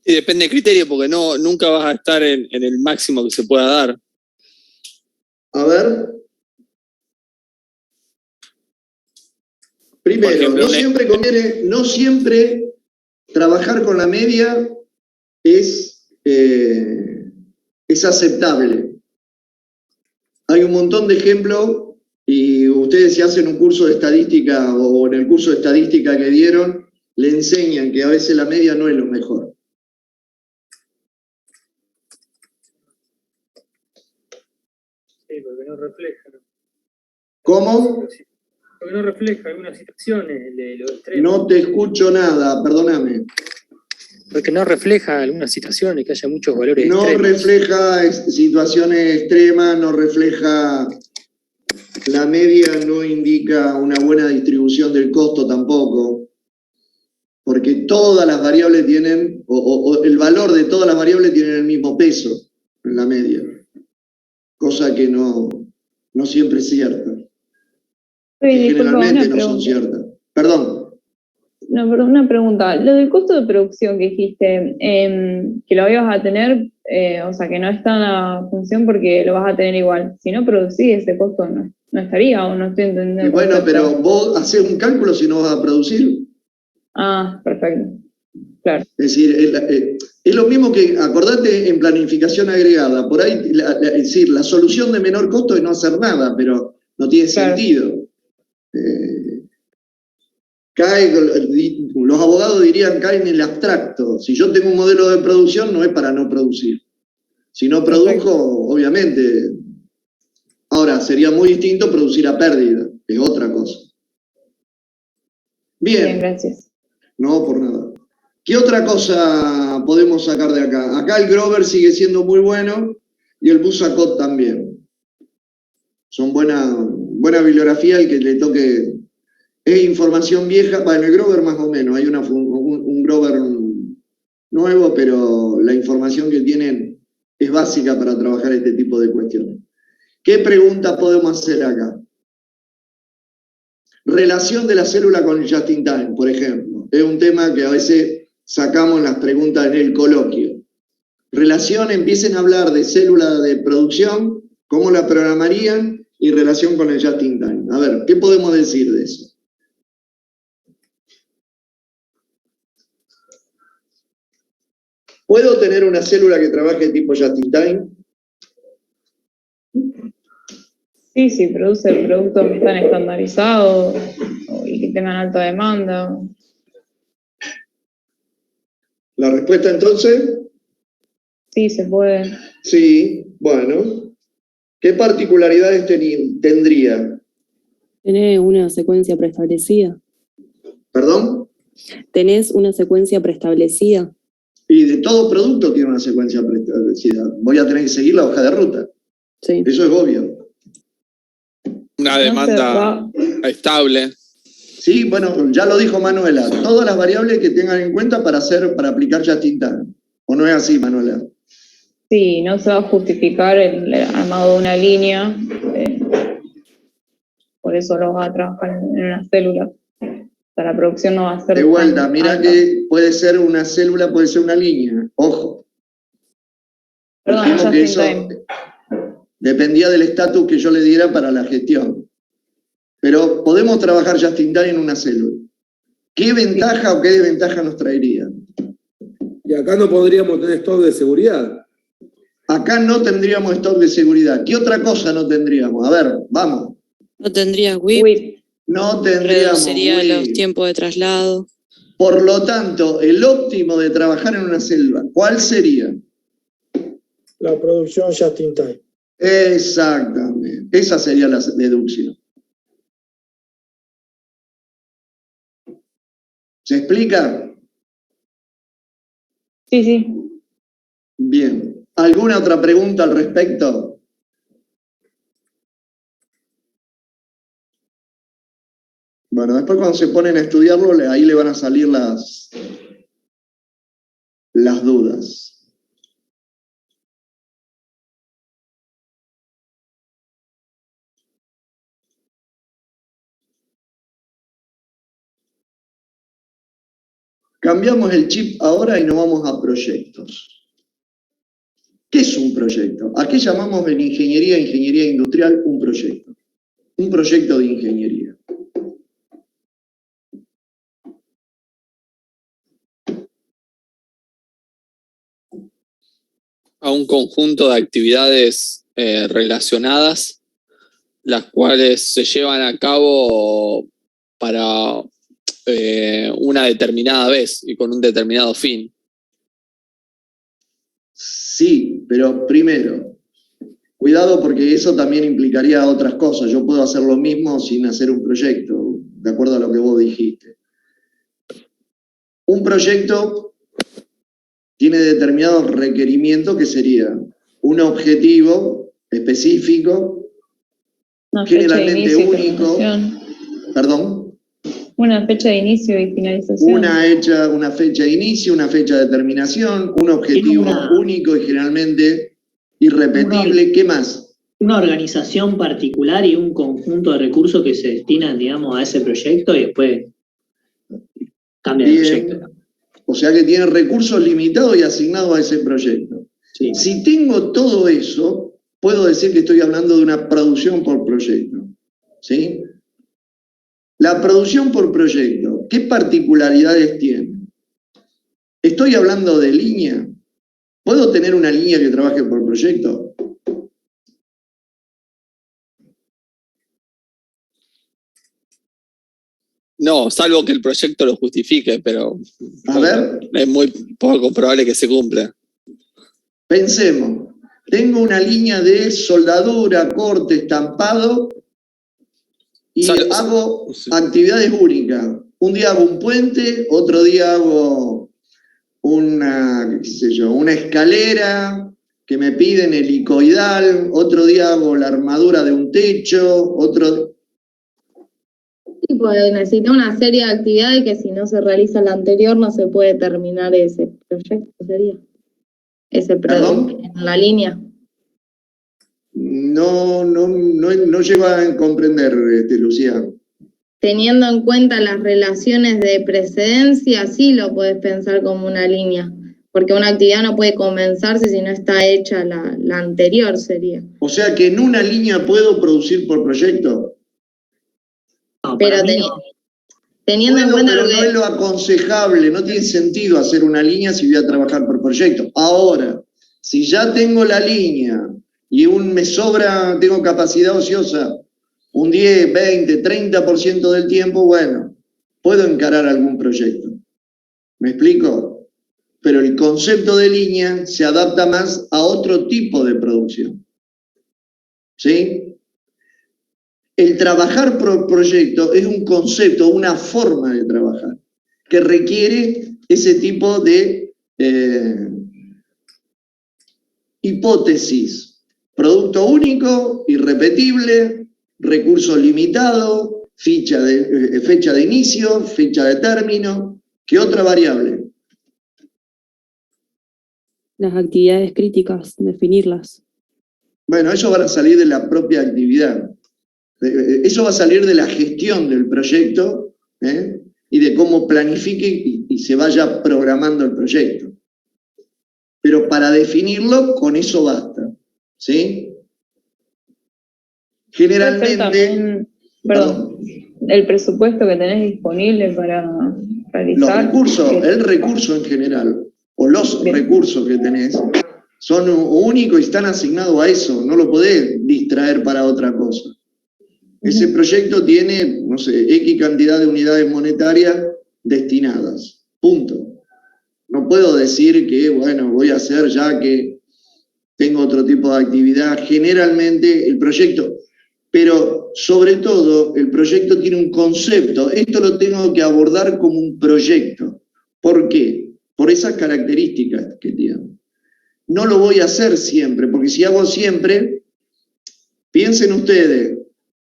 Y depende del criterio, porque nunca vas a estar en el máximo que se pueda dar. A ver. Primero, ejemplo, no siempre trabajar con la media es aceptable. Hay un montón de ejemplos y ustedes si hacen un curso de estadística o en el curso de estadística que dieron, le enseñan que a veces la media no es lo mejor. Sí, porque no refleja. ¿Cómo? Porque no refleja algunas situaciones de los extremos. No te escucho nada, perdóname. Porque no refleja algunas situaciones, que haya muchos valores No extremos. refleja situaciones extremas, no refleja... La media no indica una buena distribución del costo tampoco, porque todas las variables tienen, o el valor de todas las variables tienen el mismo peso en la media, cosa que no siempre es cierta. Generalmente no son ciertas. Perdón. No, pero una pregunta. Lo del costo de producción que dijiste, que lo ibas a tener, o sea, que no está en la función porque lo vas a tener igual. Si no producís, ese costo no estaría, o no estoy entendiendo. Y bueno, pero vos hacés un cálculo si no vas a producir. Ah, perfecto. Claro. Es decir, es lo mismo que, acordate, en planificación agregada. Por ahí, es decir, la solución de menor costo es no hacer nada, pero no tiene sentido. Los abogados dirían cae en el abstracto. Si yo tengo un modelo de producción, no es para no producir. Si no produjo, obviamente. Ahora, sería muy distinto producir a pérdida, es otra cosa. Bien, gracias. No, por nada. ¿Qué otra cosa podemos sacar de acá? Acá el Grover sigue siendo muy bueno y el Busacot también. Son buena bibliografía, el que le toque. Es información vieja, bueno, el Grover más o menos, hay un Grover nuevo, pero la información que tienen es básica para trabajar este tipo de cuestiones. ¿Qué preguntas podemos hacer acá? Relación de la célula con el just-in-time, por ejemplo. Es un tema que a veces sacamos en las preguntas en el coloquio. Relación, empiecen a hablar de célula de producción, cómo la programarían y relación con el just-in-time. A ver, ¿qué podemos decir de eso? ¿Puedo tener una célula que trabaje tipo just-in-time? Sí, produce productos que están estandarizados y que tengan alta demanda. ¿La respuesta entonces? Sí, se puede. Sí, bueno. ¿Qué particularidades tendría? Tenés una secuencia preestablecida. ¿Perdón? Tenés una secuencia preestablecida. Y de todo producto tiene una secuencia preestablecida. Voy a tener que seguir la hoja de ruta. Sí. Eso es obvio. Una demanda estable. Sí, bueno, ya lo dijo Manuela. Todas las variables que tengan en cuenta para aplicar just-in-time. ¿O no es así, Manuela? Sí, no se va a justificar el armado de una línea. Por eso lo vas a trabajar en una célula. La producción no va a ser. De vuelta, mira que puede ser una célula, puede ser una línea. Ojo. Perdón, Dijimos que eso, Dependía del estatus que yo le diera para la gestión. Pero podemos trabajar just in time en una célula. ¿Qué ventaja o qué desventaja nos traería? Y acá no podríamos tener stock de seguridad. Acá no tendríamos stock de seguridad. ¿Qué otra cosa no tendríamos? A ver, vamos. No tendría WIP. No tendríamos Reduciría WIP. los tiempos de traslado. Por lo tanto, el óptimo de trabajar en una selva, ¿cuál sería? La producción just in time. Exactamente. Esa sería la deducción. ¿Se explica? Sí, sí. Bien. ¿Alguna otra pregunta al respecto? Bueno, después cuando se ponen a estudiarlo, ahí le van a salir las dudas. Cambiamos el chip ahora y nos vamos a proyectos. ¿Qué es un proyecto? ¿A qué llamamos en ingeniería industrial un proyecto? Un proyecto de ingeniería. A un conjunto de actividades relacionadas, las cuales se llevan a cabo para una determinada vez y con un determinado fin. Sí, pero primero, cuidado porque eso también implicaría otras cosas. Yo puedo hacer lo mismo sin hacer un proyecto, de acuerdo a lo que vos dijiste. Un proyecto tiene determinados requerimientos que serían un objetivo específico, generalmente único. Perdón. Una fecha de inicio y finalización. Una fecha de inicio, una fecha de terminación, un objetivo único y generalmente irrepetible. ¿Qué más? Una organización particular y un conjunto de recursos que se destinan, digamos, a ese proyecto y después cambia el proyecto. O sea que tiene recursos limitados y asignados a ese proyecto. Sí. Si tengo todo eso, puedo decir que estoy hablando de una producción por proyecto. ¿Sí? La producción por proyecto, ¿qué particularidades tiene? ¿Estoy hablando de línea? ¿Puedo tener una línea que trabaje por proyecto? No, salvo que el proyecto lo justifique, pero a ver, es muy poco probable que se cumpla. Pensemos, tengo una línea de soldadura, corte, estampado y hago actividades únicas. Un día hago un puente, otro día hago una escalera que me piden helicoidal, otro día hago la armadura de un techo, otro... Sí, pues necesita una serie de actividades que si no se realiza la anterior no se puede terminar ese proyecto, sería. Ese proyecto en la línea. No llego a comprender, Lucía. Teniendo en cuenta las relaciones de precedencia, sí lo puedes pensar como una línea, porque una actividad no puede comenzarse si no está hecha la anterior, sería. O sea que en una línea puedo producir por proyecto. No, pero teniendo en cuenta pero lo que... no es lo aconsejable, no tiene sentido hacer una línea si voy a trabajar por proyecto. Ahora, si ya tengo la línea y me sobra, tengo capacidad ociosa, un 10, 20, 30% del tiempo, bueno, puedo encarar algún proyecto. ¿Me explico? Pero el concepto de línea se adapta más a otro tipo de producción. ¿Sí? El trabajar por proyecto es un concepto, una forma de trabajar, que requiere ese tipo de hipótesis. Producto único, irrepetible, recurso limitado, fecha de inicio, fecha de término. ¿Qué otra variable? Las actividades críticas, definirlas. Bueno, eso va a salir de la propia actividad. Eso va a salir de la gestión del proyecto y de cómo planifique y se vaya programando el proyecto. Pero para definirlo, con eso basta. ¿Sí? Generalmente... Perdón, el presupuesto que tenés disponible para realizar. El recurso en general, o los recursos que tenés, son únicos y están asignados a eso, no lo podés distraer para otra cosa. Ese proyecto tiene, no sé, X cantidad de unidades monetarias destinadas, punto. No puedo decir que, bueno, voy a hacer ya que tengo otro tipo de actividad. Generalmente el proyecto, pero sobre todo el proyecto tiene un concepto. Esto lo tengo que abordar como un proyecto. ¿Por qué? Por esas características que tiene. No lo voy a hacer siempre, porque si hago siempre, piensen ustedes,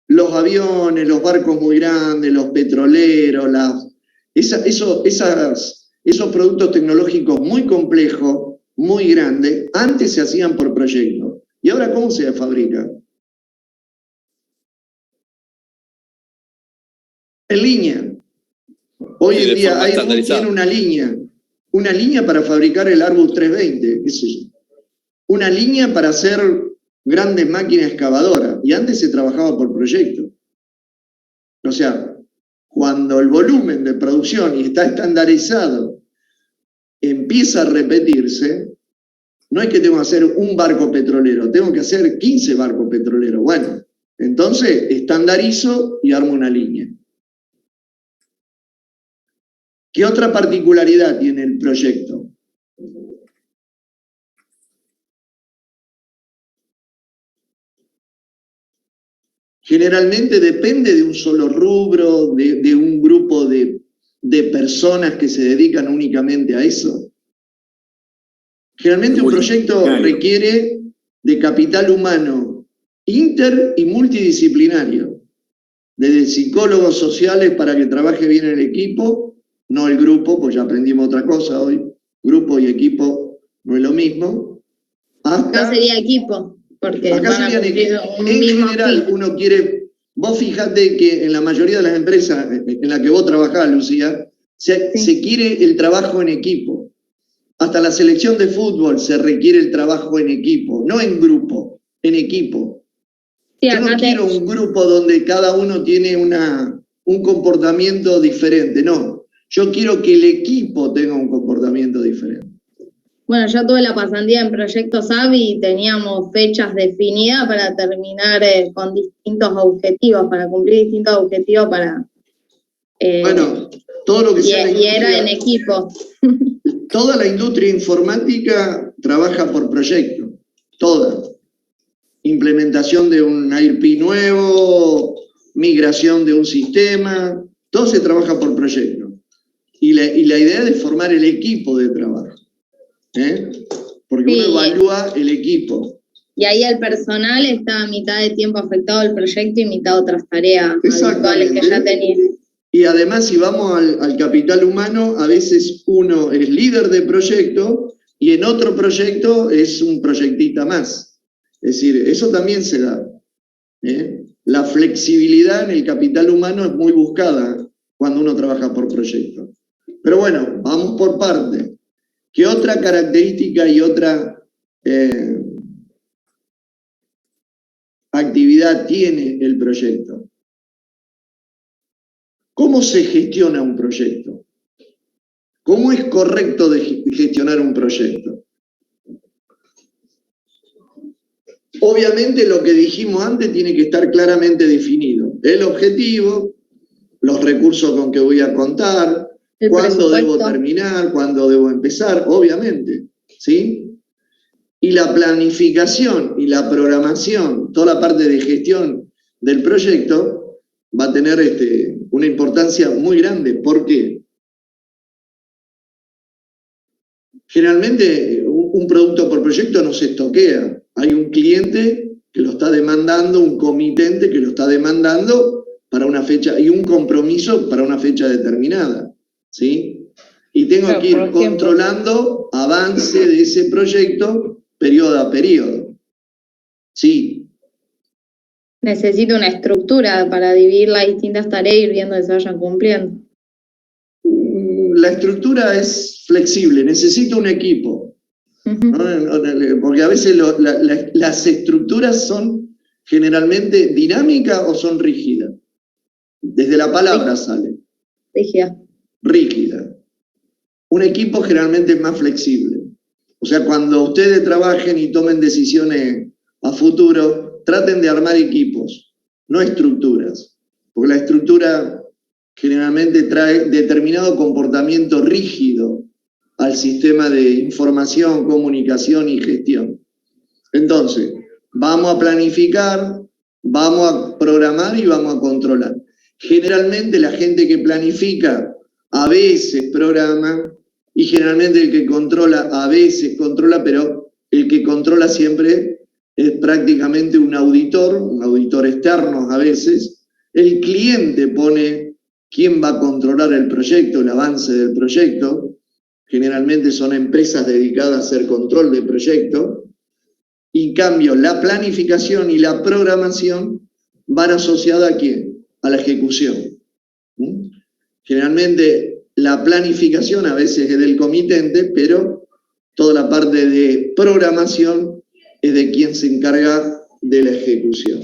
los aviones, los barcos muy grandes, los petroleros, esos productos tecnológicos muy complejos, muy grandes, antes se hacían por proyecto. ¿Y ahora cómo se fabrica? En línea. Hoy en día Airbus tiene una línea para fabricar el Airbus 320, qué sé yo. Una línea para hacer grandes máquinas excavadoras, y antes se trabajaba por proyecto. O sea, cuando el volumen de producción y está estandarizado empieza a repetirse, no es que tengo que hacer un barco petrolero, tengo que hacer 15 barcos petroleros. Bueno, entonces estandarizo y armo una línea. ¿Qué otra particularidad tiene el proyecto? Generalmente depende de un solo rubro, de un grupo de personas que se dedican únicamente a eso. Generalmente un proyecto requiere de capital humano inter y multidisciplinario, desde psicólogos sociales para que trabaje bien el equipo, no el grupo, pues ya aprendimos otra cosa hoy, grupo y equipo no es lo mismo. Acá sería equipo. Porque acá serían en general uno quiere, vos fíjate que en la mayoría de las empresas en las que vos trabajás, Lucía, se quiere el trabajo en equipo. Hasta la selección de fútbol se requiere el trabajo en equipo, no en grupo, en equipo. Sí, yo no quiero un grupo donde cada uno tiene un comportamiento diferente, no. Yo quiero que el equipo tenga un comportamiento diferente. Bueno, yo tuve la pasantía en Proyecto SABI y teníamos fechas definidas para terminar con distintos objetivos, para cumplir distintos objetivos para... bueno, todo lo que sea y era en equipo. Toda la industria informática trabaja por proyecto, toda. Implementación de un ERP nuevo, migración de un sistema, todo se trabaja por proyecto. Y la idea es formar el equipo de trabajo. Porque uno evalúa el equipo. Y ahí el personal está a mitad de tiempo afectado al proyecto y mitad otras tareas habituales que ya tenía. Y además, si vamos al capital humano, a veces uno es líder de proyecto y en otro proyecto es un proyectista más. Es decir, eso también se da. La flexibilidad en el capital humano es muy buscada cuando uno trabaja por proyecto. Pero bueno, vamos por partes. ¿Qué otra característica y otra actividad tiene el proyecto? ¿Cómo se gestiona un proyecto? ¿Cómo es correcto de gestionar un proyecto? Obviamente lo que dijimos antes tiene que estar claramente definido. El objetivo, los recursos con que voy a contar, cuándo debo terminar, cuándo debo empezar, obviamente, ¿sí? Y la planificación y la programación, toda la parte de gestión del proyecto, va a tener una importancia muy grande. ¿Por qué? Generalmente un producto por proyecto no se estoquea. Hay un cliente que lo está demandando, un comitente que lo está demandando para una fecha, y un compromiso para una fecha determinada. ¿Sí? Y tengo que ir controlando avance de ese proyecto periodo a periodo. Sí. Necesito una estructura para dividir las distintas tareas y ir viendo que se vayan cumpliendo. La estructura es flexible, necesito un equipo. ¿No? Porque a veces las estructuras son generalmente dinámica o son rígidas? Desde la palabra sale. Rígida. Rígida. Un equipo generalmente es más flexible. O sea, cuando ustedes trabajen y tomen decisiones a futuro, traten de armar equipos, no estructuras. Porque la estructura generalmente trae determinado comportamiento rígido al sistema de información, comunicación y gestión. Entonces, vamos a planificar, vamos a programar y vamos a controlar. Generalmente la gente que planifica a veces programa y generalmente el que controla a veces controla, pero el que controla siempre es prácticamente un auditor externo a veces. El cliente pone quién va a controlar el proyecto, el avance del proyecto. Generalmente son empresas dedicadas a hacer control del proyecto. En cambio, la planificación y la programación van asociadas ¿a quién? A la ejecución. Generalmente la planificación a veces es del comitente, pero toda la parte de programación es de quien se encarga de la ejecución.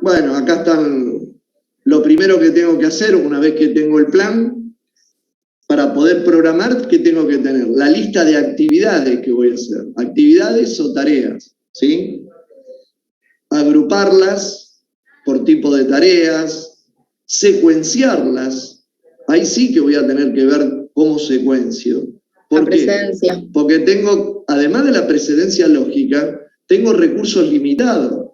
Bueno, acá están lo primero que tengo que hacer una vez que tengo el plan. Para poder programar, ¿qué tengo que tener? La lista de actividades que voy a hacer. Actividades o tareas, ¿sí? Agruparlas por tipo de tareas, secuenciarlas. Ahí sí que voy a tener que ver cómo secuencio. ¿Por qué? Precedencia. Porque tengo, además de la precedencia lógica, tengo recursos limitados.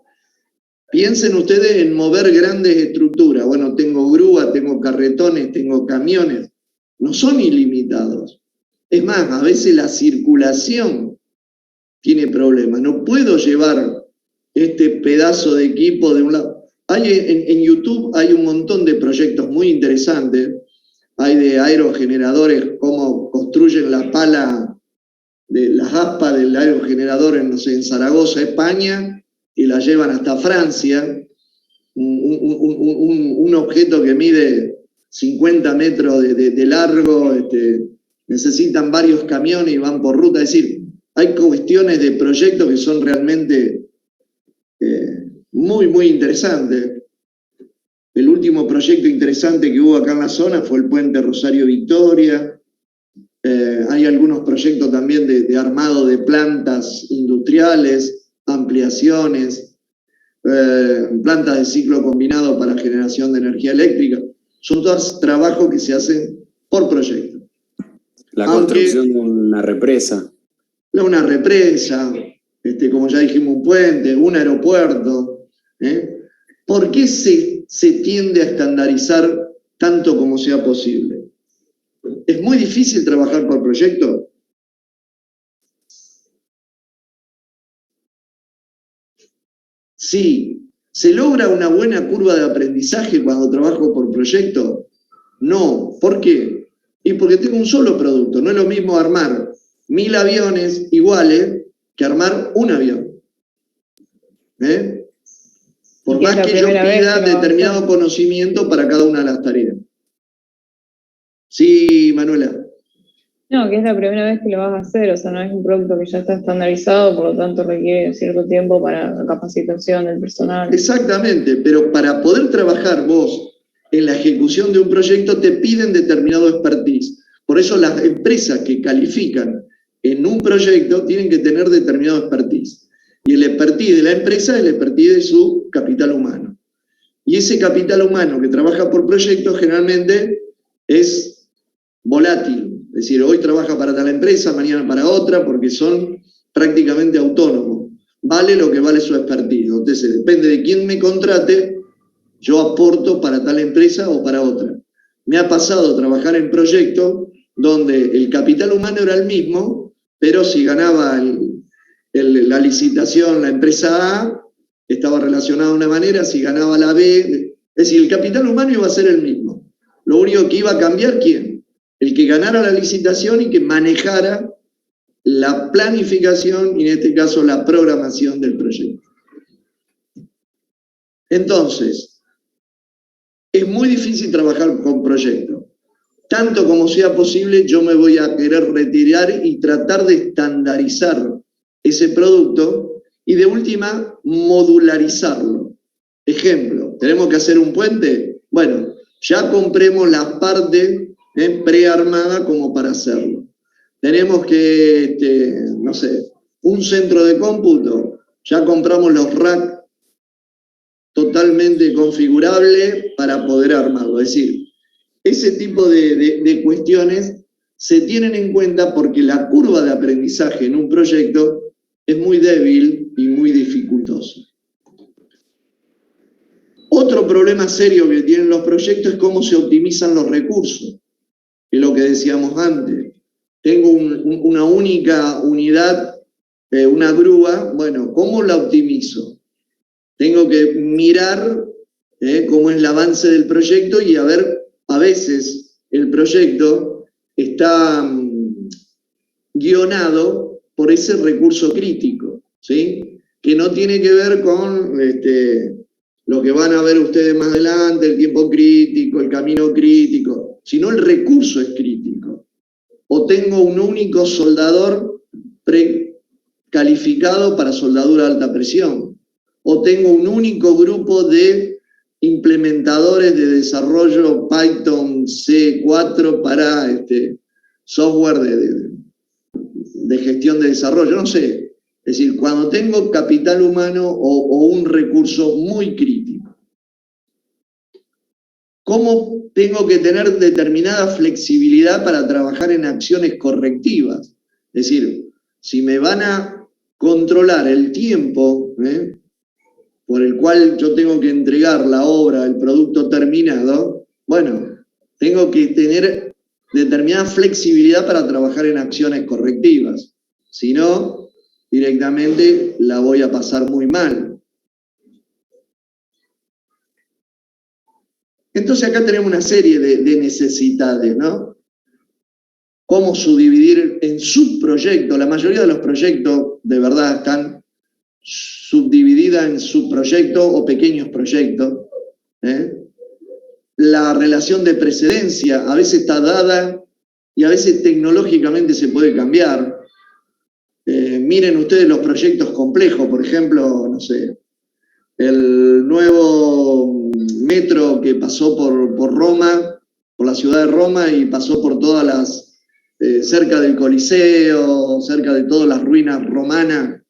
Piensen ustedes en mover grandes estructuras. Bueno, tengo grúa, tengo carretones, tengo camiones. No son ilimitados. Es más, a veces la circulación tiene problemas. No puedo llevar este pedazo de equipo de un lado. En YouTube hay un montón de proyectos muy interesantes. Hay de aerogeneradores, cómo construyen la pala, de las aspas del aerogenerador en, no sé, en Zaragoza, España, y la llevan hasta Francia. Un objeto que mide 50 metros de largo, necesitan varios camiones y van por ruta. Es decir, hay cuestiones de proyectos que son realmente muy, muy interesantes. El último proyecto interesante que hubo acá en la zona fue el puente Rosario-Victoria. Hay algunos proyectos también de armado de plantas industriales, ampliaciones, plantas de ciclo combinado para generación de energía eléctrica. Son todos trabajos que se hacen por proyecto. La construcción de una represa. Una represa, como ya dijimos, un puente, un aeropuerto. ¿Por qué se tiende a estandarizar tanto como sea posible? ¿Es muy difícil trabajar por proyecto? Sí. ¿Se logra una buena curva de aprendizaje cuando trabajo por proyecto? No. ¿Por qué? Y porque tengo un solo producto. No es lo mismo armar 1000 aviones iguales que armar un avión. Por más que yo pida determinado conocimiento para cada una de las tareas. Sí, Manuela. No, que es la primera vez que lo vas a hacer, o sea, no es un producto que ya está estandarizado, por lo tanto requiere cierto tiempo para la capacitación del personal. Exactamente, pero para poder trabajar vos en la ejecución de un proyecto te piden determinado expertise. Por eso las empresas que califican en un proyecto tienen que tener determinado expertise. Y el expertise de la empresa es el expertise de su capital humano. Y ese capital humano que trabaja por proyecto generalmente es volátil. Es decir, hoy trabaja para tal empresa, mañana para otra, porque son prácticamente autónomos. Vale lo que vale su expertise. Entonces, depende de quién me contrate, yo aporto para tal empresa o para otra. Me ha pasado trabajar en proyectos donde el capital humano era el mismo, pero si ganaba la licitación la empresa A, estaba relacionada de una manera, si ganaba la B, es decir, el capital humano iba a ser el mismo. Lo único que iba a cambiar, ¿quién? El que ganara la licitación y que manejara la planificación y en este caso la programación del proyecto. Entonces, es muy difícil trabajar con proyectos. Tanto como sea posible, yo me voy a querer retirar y tratar de estandarizar ese producto y de última modularizarlo. Ejemplo, ¿tenemos que hacer un puente? Bueno, ya compremos la parte prearmada como para hacerlo. Tenemos que, no sé, un centro de cómputo, ya compramos los racks totalmente configurables para poder armarlo. Es decir, ese tipo de cuestiones se tienen en cuenta porque la curva de aprendizaje en un proyecto es muy débil y muy dificultosa. Otro problema serio que tienen los proyectos es cómo se optimizan los recursos. Es lo que decíamos antes. Tengo una única unidad, una grúa, bueno, ¿cómo la optimizo? Tengo que mirar cómo es el avance del proyecto y a ver, a veces el proyecto está guionado por ese recurso crítico, ¿sí? Que no tiene que ver con lo que van a ver ustedes más adelante, el tiempo crítico, el camino crítico, sino el recurso es crítico. O tengo un único soldador precalificado para soldadura de alta presión. O tengo un único grupo de implementadores de desarrollo Python C4 para software de gestión de desarrollo, no sé. Es decir, cuando tengo capital humano o un recurso muy crítico. ¿Cómo tengo que tener determinada flexibilidad para trabajar en acciones correctivas? Es decir, si me van a controlar el tiempo por el cual yo tengo que entregar la obra, el producto terminado, bueno, tengo que tener determinada flexibilidad para trabajar en acciones correctivas. Si no, directamente la voy a pasar muy mal. Entonces acá tenemos una serie de necesidades, ¿no? Cómo subdividir en subproyectos. La mayoría de los proyectos de verdad están subdividida en subproyectos o pequeños proyectos. La relación de precedencia a veces está dada y a veces tecnológicamente se puede cambiar. Miren ustedes los proyectos complejos, por ejemplo, no sé, el nuevo metro que pasó por Roma, por la ciudad de Roma y pasó por todas las, cerca del Coliseo, cerca de todas las ruinas romanas,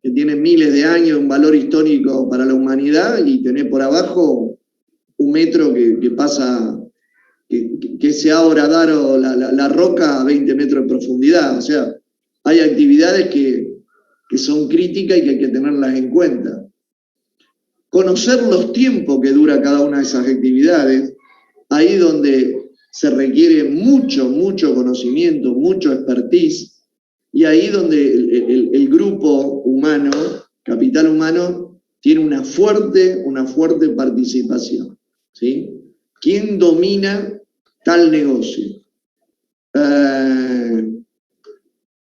que tienen miles de años, un valor histórico para la humanidad, y tener por abajo un metro que pasa, que se ha horadado la roca a 20 metros de profundidad. O sea, hay actividades que son críticas y que hay que tenerlas en cuenta. Conocer los tiempos que dura cada una de esas actividades, ahí donde se requiere mucho conocimiento, mucho expertise, y ahí donde el grupo humano, capital humano, tiene una fuerte participación, ¿sí? ¿Quién domina tal negocio?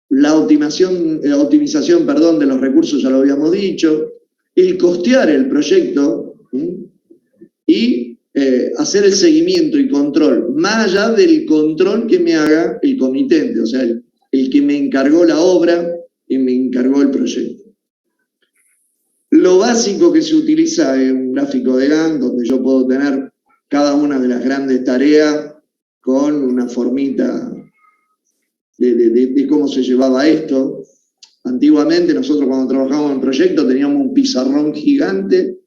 La optimización de los recursos ya lo habíamos dicho, el costear el proyecto, ¿sí? Y hacer el seguimiento y control, más allá del control que me haga el comitente, o sea, el que me encargó la obra y me encargó el proyecto. Lo básico que se utiliza es un gráfico de Gantt, donde yo puedo tener cada una de las grandes tareas con una formita de cómo se llevaba esto. Antiguamente nosotros cuando trabajábamos en proyectos teníamos un pizarrón gigante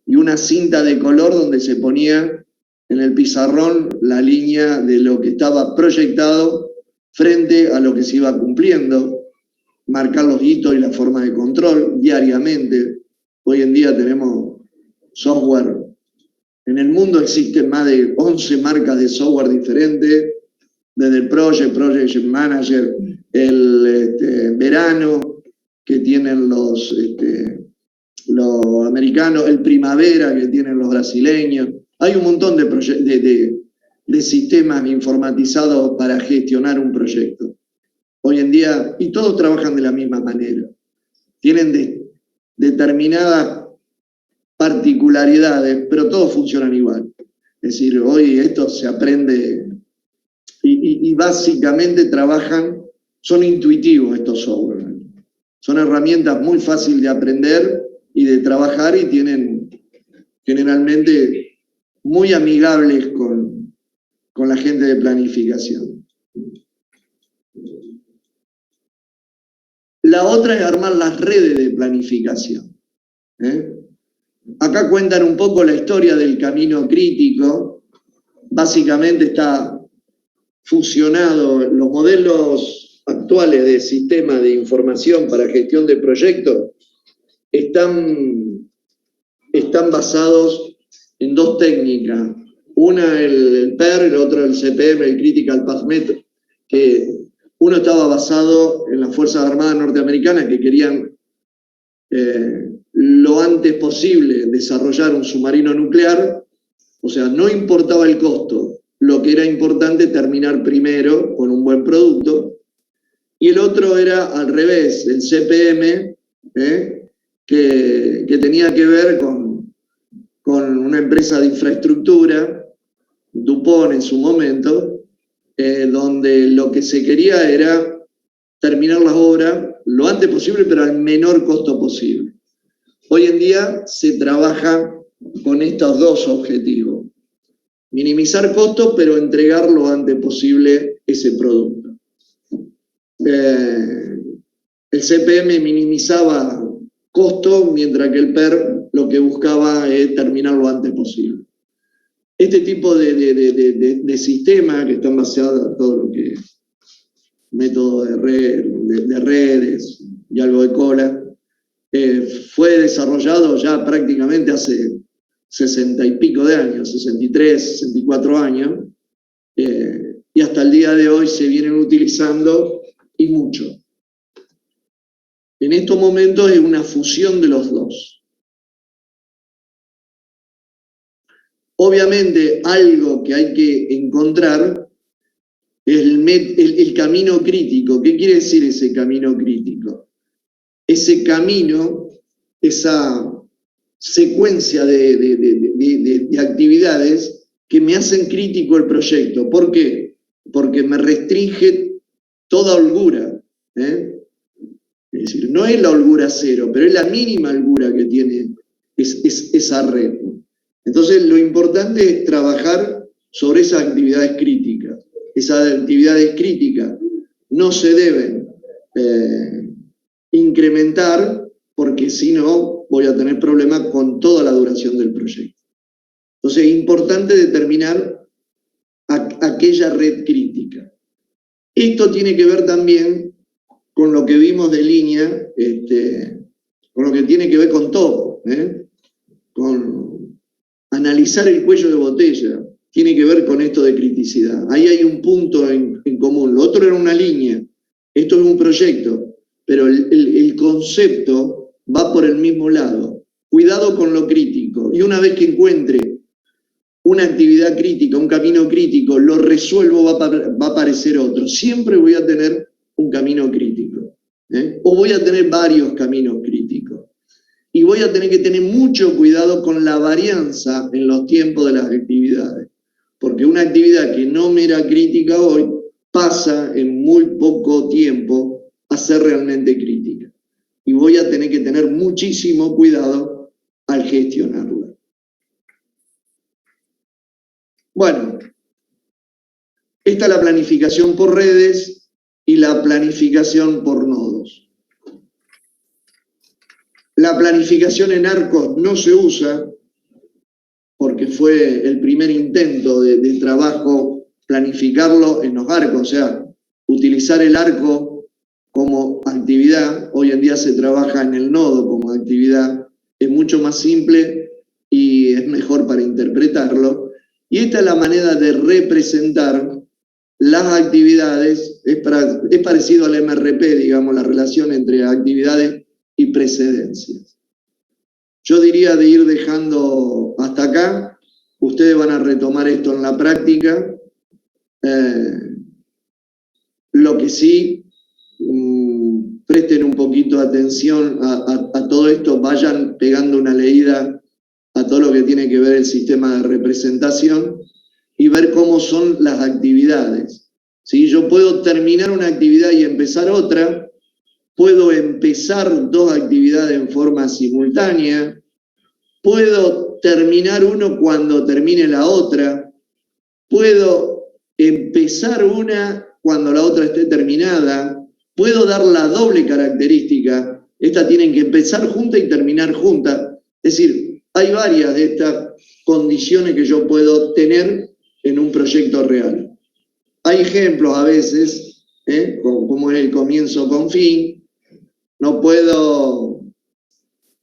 y una cinta de color donde se ponía en el pizarrón la línea de lo que estaba proyectado frente a lo que se iba cumpliendo, marcar los hitos y la forma de control diariamente. Hoy en día tenemos software. En el mundo existen más de 11 marcas de software diferentes, desde el Project Manager, el Verano, que tienen los americanos, el Primavera, que tienen los brasileños. Hay un montón de sistemas informatizados para gestionar un proyecto. Hoy en día, y todos trabajan de la misma manera. Tienen determinadas particularidades, pero todos funcionan igual. Es decir, hoy esto se aprende y básicamente son intuitivos estos software. Son herramientas muy fáciles de aprender y de trabajar y tienen generalmente muy amigables con la gente de planificación. La otra es armar las redes de planificación. Acá cuentan un poco la historia del camino crítico. Básicamente está fusionado los modelos actuales de sistema de información para gestión de proyectos. Están basados en dos técnicas. Una el PER, el otro el CPM, el Critical Path Method, que uno estaba basado en las Fuerzas Armadas norteamericanas que querían lo antes posible desarrollar un submarino nuclear, o sea, no importaba el costo, lo que era importante terminar primero con un buen producto, y el otro era al revés, el CPM, que tenía que ver con una empresa de infraestructura, DuPont en su momento, donde lo que se quería era terminar las obras lo antes posible, pero al menor costo posible. Hoy en día se trabaja con estos dos objetivos. Minimizar costos, pero entregar lo antes posible ese producto. El CPM minimizaba costos, mientras que el PER lo que buscaba es terminar lo antes posible. Este tipo de sistemas que están basados en todo lo que es método de redes y algo de cola, fue desarrollado ya prácticamente hace 60 y pico de años, 63, 64 años, y hasta el día de hoy se vienen utilizando y mucho. En estos momentos es una fusión de los dos. Obviamente algo que hay que encontrar es el camino crítico. ¿Qué quiere decir ese camino crítico? Ese camino, esa secuencia de actividades que me hacen crítico el proyecto. ¿Por qué? Porque me restringe toda holgura. Es decir, no es la holgura cero, pero es la mínima holgura que tiene esa red. Entonces, lo importante es trabajar sobre esas actividades críticas. Esas actividades críticas no se deben incrementar, porque si no voy a tener problemas con toda la duración del proyecto. Entonces, es importante determinar aquella red crítica. Esto tiene que ver también con lo que vimos de línea, con lo que tiene que ver con todo, con analizar el cuello de botella, tiene que ver con esto de criticidad. Ahí hay un punto en común. Lo otro era una línea, esto es un proyecto, pero el concepto va por el mismo lado. Cuidado con lo crítico. Y una vez que encuentre una actividad crítica, un camino crítico, lo resuelvo, va a aparecer otro. Siempre voy a tener un camino crítico. O voy a tener varios caminos críticos. Y voy a tener que tener mucho cuidado con la varianza en los tiempos de las actividades. Porque una actividad que no me era crítica hoy pasa en muy poco tiempo a ser realmente crítica. Y voy a tener que tener muchísimo cuidado al gestionarla. Bueno, esta es la planificación por redes y la planificación por nodos. La planificación en arcos no se usa porque fue el primer intento de trabajo planificarlo en los arcos, o sea, utilizar el arco como actividad. Hoy en día se trabaja en el nodo como actividad, es mucho más simple y es mejor para interpretarlo. Y esta es la manera de representar las actividades, es parecido al MRP, digamos, la relación entre actividades y precedencias. Yo diría de ir dejando hasta acá, ustedes van a retomar esto en la práctica. Lo que sí, presten un poquito de atención a todo esto, vayan pegando una leída a todo lo que tiene que ver el sistema de representación y ver cómo son las actividades. ¿Sí? Yo puedo terminar una actividad y empezar otra, puedo empezar 2 actividades en forma simultánea, puedo terminar uno cuando termine la otra, puedo empezar una cuando la otra esté terminada, puedo dar la doble característica, estas tienen que empezar juntas y terminar juntas, es decir, hay varias de estas condiciones que yo puedo tener en un proyecto real. Hay ejemplos a veces, como es el comienzo con fin, no puedo,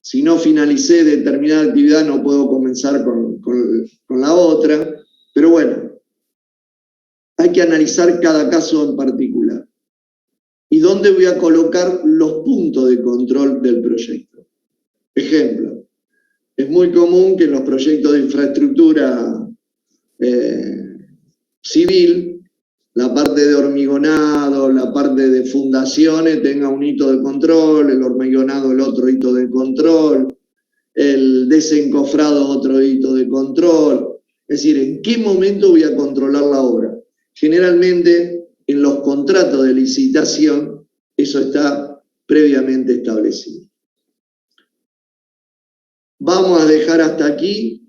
si no finalicé determinada actividad, no puedo comenzar con la otra, pero bueno, hay que analizar cada caso en particular. ¿Y dónde voy a colocar los puntos de control del proyecto? Ejemplo, es muy común que en los proyectos de infraestructura civil, la parte de hormigonado, la parte de fundaciones tenga un hito de control, el hormigonado el otro hito de control, el desencofrado otro hito de control. Es decir, ¿en qué momento voy a controlar la obra? Generalmente en los contratos de licitación eso está previamente establecido. Vamos a dejar hasta aquí.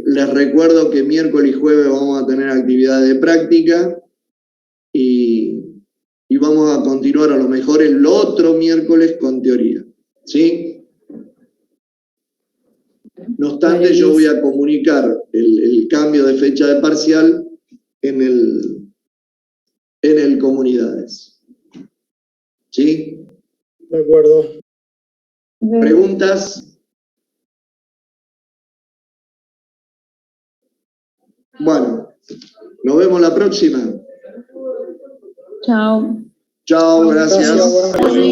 Les recuerdo que miércoles y jueves vamos a tener actividades de práctica y vamos a continuar a lo mejor el otro miércoles con teoría. ¿Sí? No obstante, yo voy a comunicar el cambio de fecha de parcial en el comunidades. ¿Sí? De acuerdo. ¿Preguntas? Bueno, nos vemos la próxima. Chao. Chao, gracias.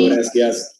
Gracias.